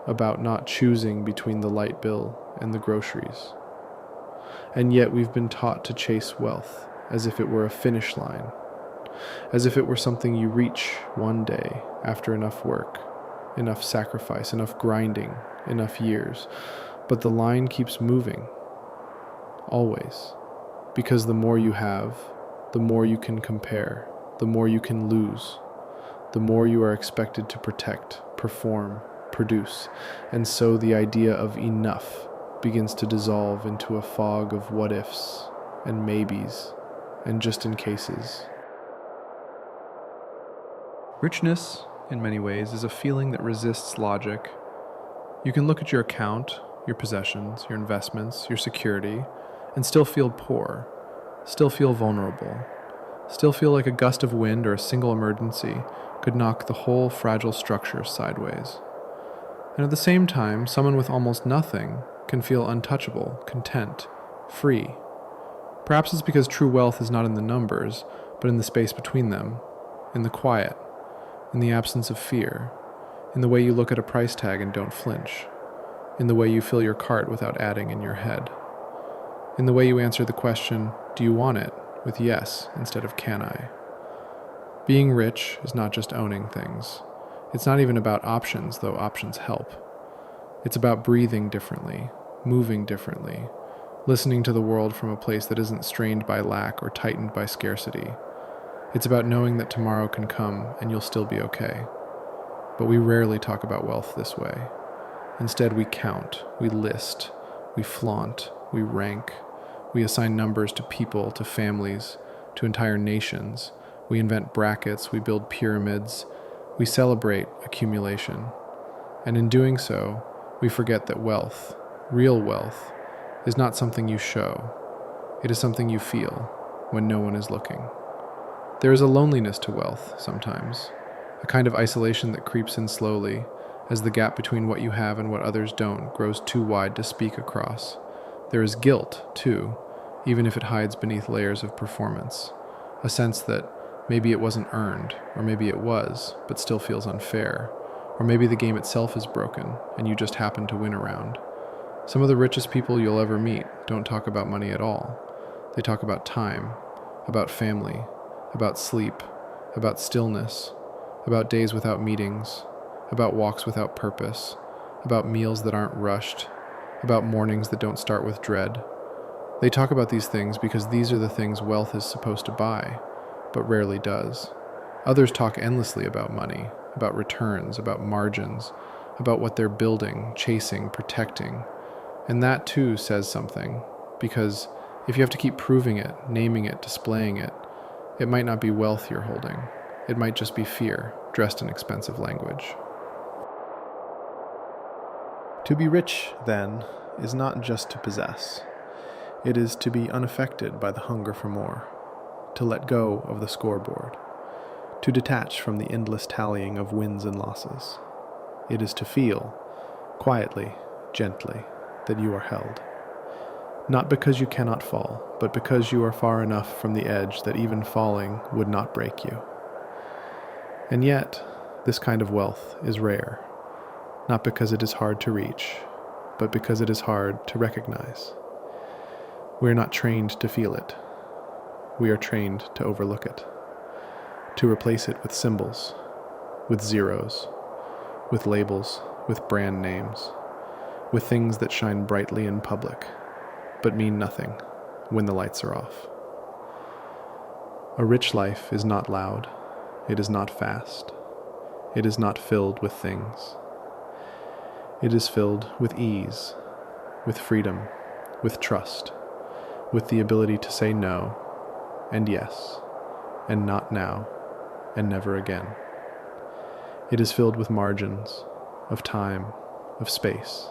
about not choosing between the light bill and the groceries. And yet we've been taught to chase wealth as if it were a finish line, as if it were something you reach one day after enough work, enough sacrifice, enough grinding, enough years. But the line keeps moving, always, because the more you have, the more you can compare, the more you can lose, the more you are expected to protect, perform, produce, and so the idea of enough begins to dissolve into a fog of what-ifs and maybes and just-in-cases. Richness, in many ways, is a feeling that resists logic. You can look at your account, your possessions, your investments, your security, and still feel poor, still feel vulnerable, still feel like a gust of wind or a single emergency could knock the whole fragile structure sideways. And at the same time, someone with almost nothing can feel untouchable, content, free. Perhaps it's because true wealth is not in the numbers, but in the space between them, in the quiet, in the absence of fear, in the way you look at a price tag and don't flinch, in the way you fill your cart without adding in your head, in the way you answer the question, "Do you want it?" with yes instead of "can I?" Being rich is not just owning things. It's not even about options, though options help. It's about breathing differently, moving differently, listening to the world from a place that isn't strained by lack or tightened by scarcity. It's about knowing that tomorrow can come and you'll still be okay. But we rarely talk about wealth this way. Instead, we count, we list, we flaunt, we rank, we assign numbers to people, to families, to entire nations. We invent brackets, we build pyramids, we celebrate accumulation. And in doing so, we forget that wealth, real wealth, is not something you show. It is something you feel when no one is looking. There is a loneliness to wealth sometimes, a kind of isolation that creeps in slowly as the gap between what you have and what others don't grows too wide to speak across. There is guilt, too, even if it hides beneath layers of performance, a sense that Maybe it wasn't earned, or maybe it was, but still feels unfair. Or maybe the game itself is broken, and you just happen to win a round. Some of the richest people you'll ever meet don't talk about money at all. They talk about time, about family, about sleep, about stillness, about days without meetings, about walks without purpose, about meals that aren't rushed, about mornings that don't start with dread. They talk about these things because these are the things wealth is supposed to buy, but rarely does. Others talk endlessly about money, about returns, about margins, about what they're building, chasing, protecting. And that too says something, because if you have to keep proving it, naming it, displaying it, it might not be wealth you're holding. It might just be fear, dressed in expensive language. To be rich, then, is not just to possess. It is to be unaffected by the hunger for more, to let go of the scoreboard, to detach from the endless tallying of wins and losses. It is to feel, quietly, gently, that you are held. Not because you cannot fall, but because you are far enough from the edge that even falling would not break you. And yet, this kind of wealth is rare, not because it is hard to reach, but because it is hard to recognize. We are not trained to feel it. We are trained to overlook it, to replace it with symbols, with zeros, with labels, with brand names, with things that shine brightly in public, but mean nothing when the lights are off. A rich life is not loud. It is not fast. It is not filled with things. It is filled with ease, with freedom, with trust, with the ability to say no, and yes, and not now, and never again. It is filled with margins, of time, of space,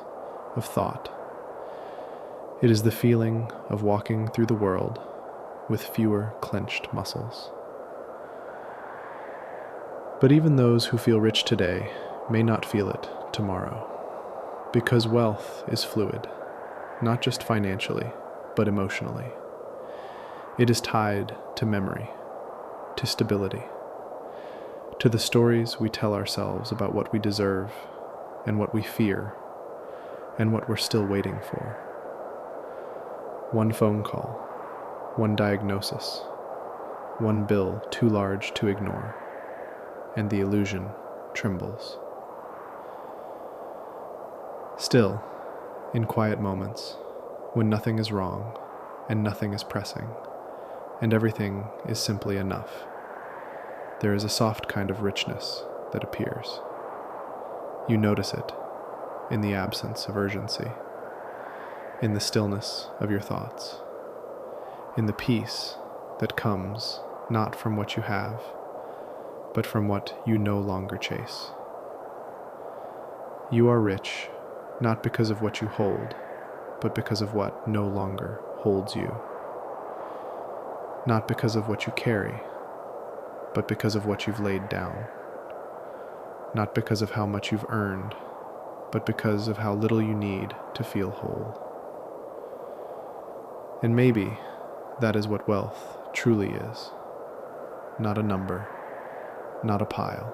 of thought. It is the feeling of walking through the world with fewer clenched muscles. But even those who feel rich today may not feel it tomorrow, because wealth is fluid, not just financially, but emotionally. It is tied to memory, to stability, to the stories we tell ourselves about what we deserve and what we fear and what we're still waiting for. One phone call, one diagnosis, one bill too large to ignore, and the illusion trembles. Still, in quiet moments, when nothing is wrong and nothing is pressing, and everything is simply enough, there is a soft kind of richness that appears. You notice it in the absence of urgency, in the stillness of your thoughts, in the peace that comes not from what you have, but from what you no longer chase. You are rich, not because of what you hold, but because of what no longer holds you. Not because of what you carry, but because of what you've laid down. Not because of how much you've earned, but because of how little you need to feel whole. And maybe that is what wealth truly is. Not a number, not a pile,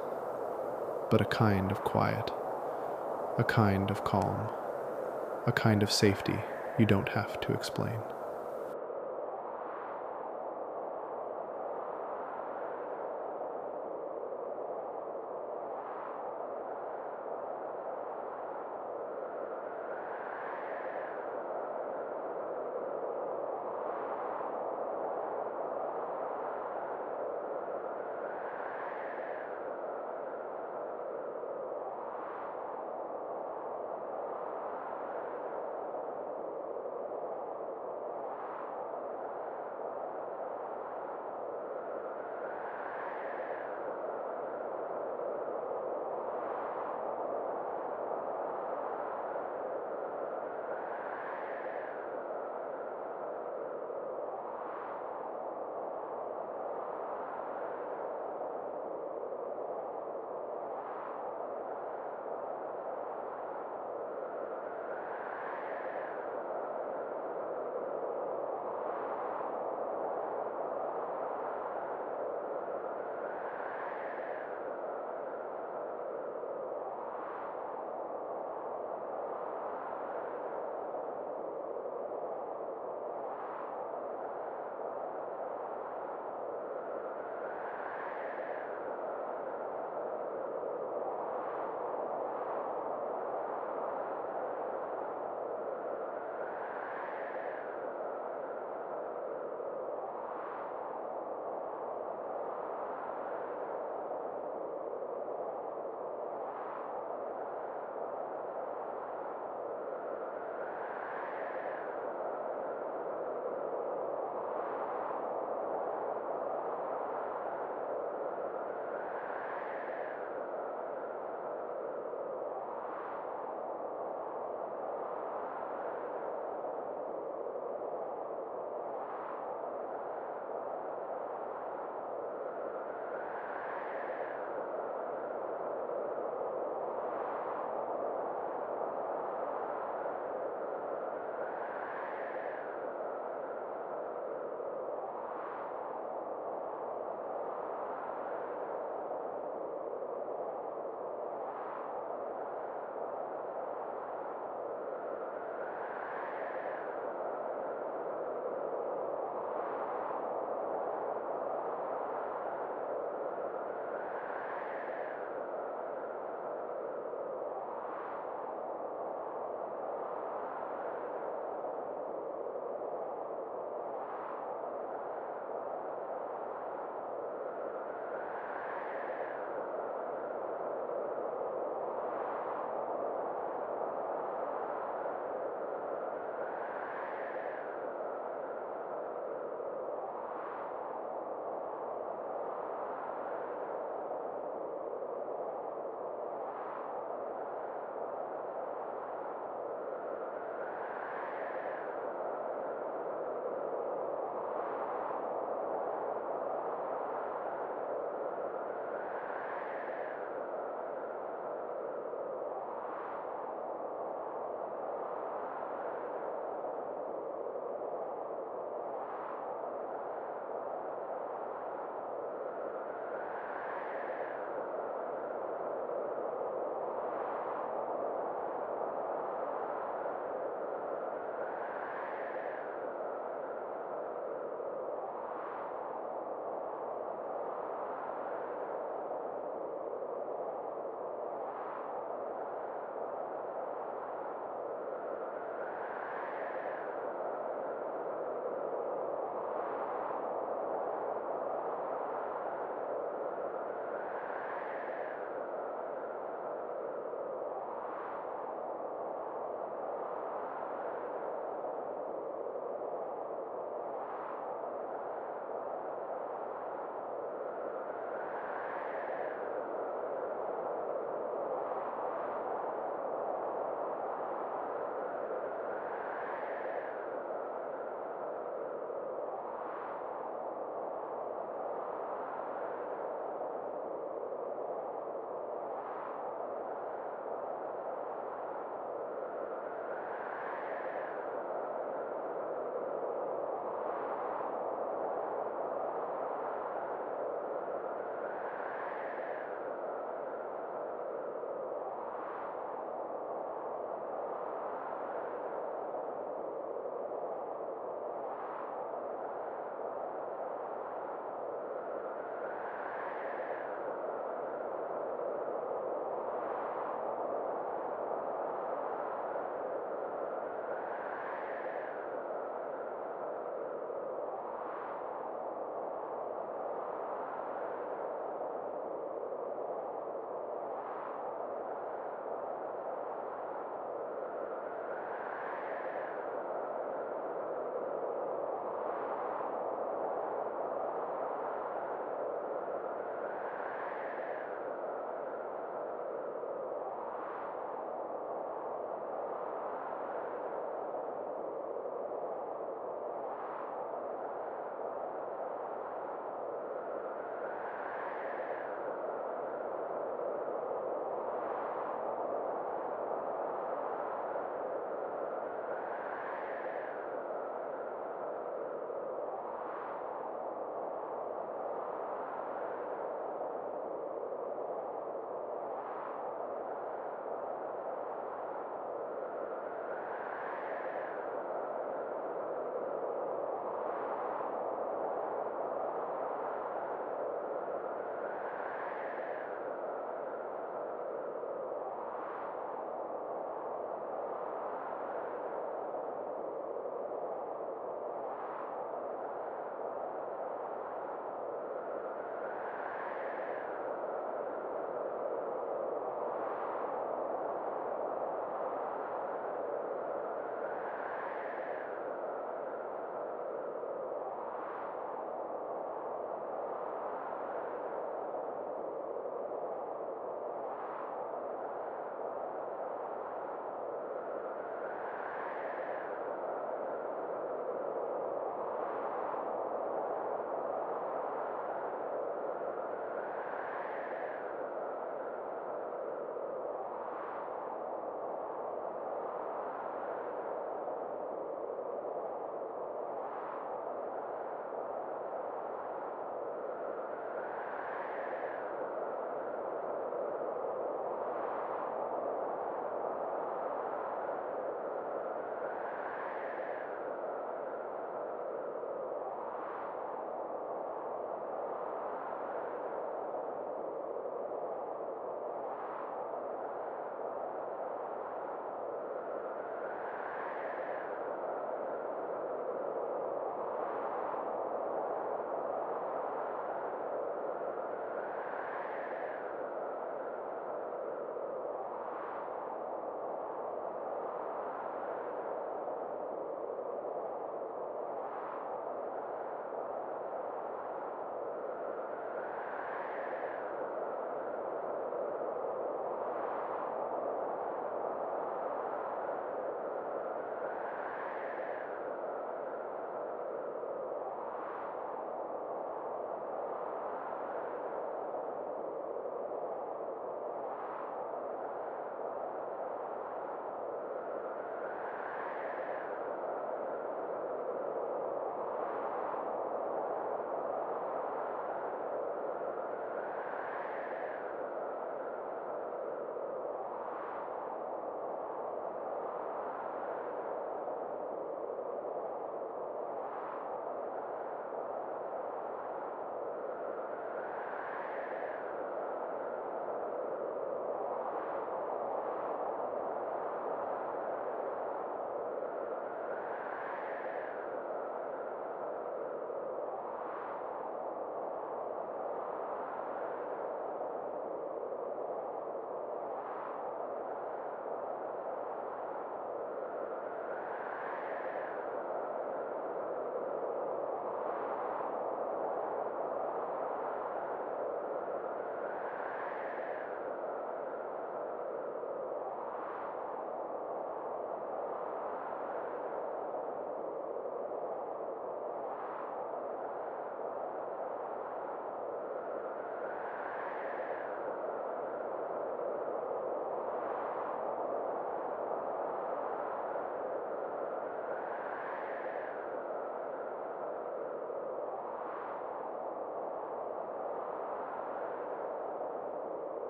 but a kind of quiet, a kind of calm, a kind of safety you don't have to explain.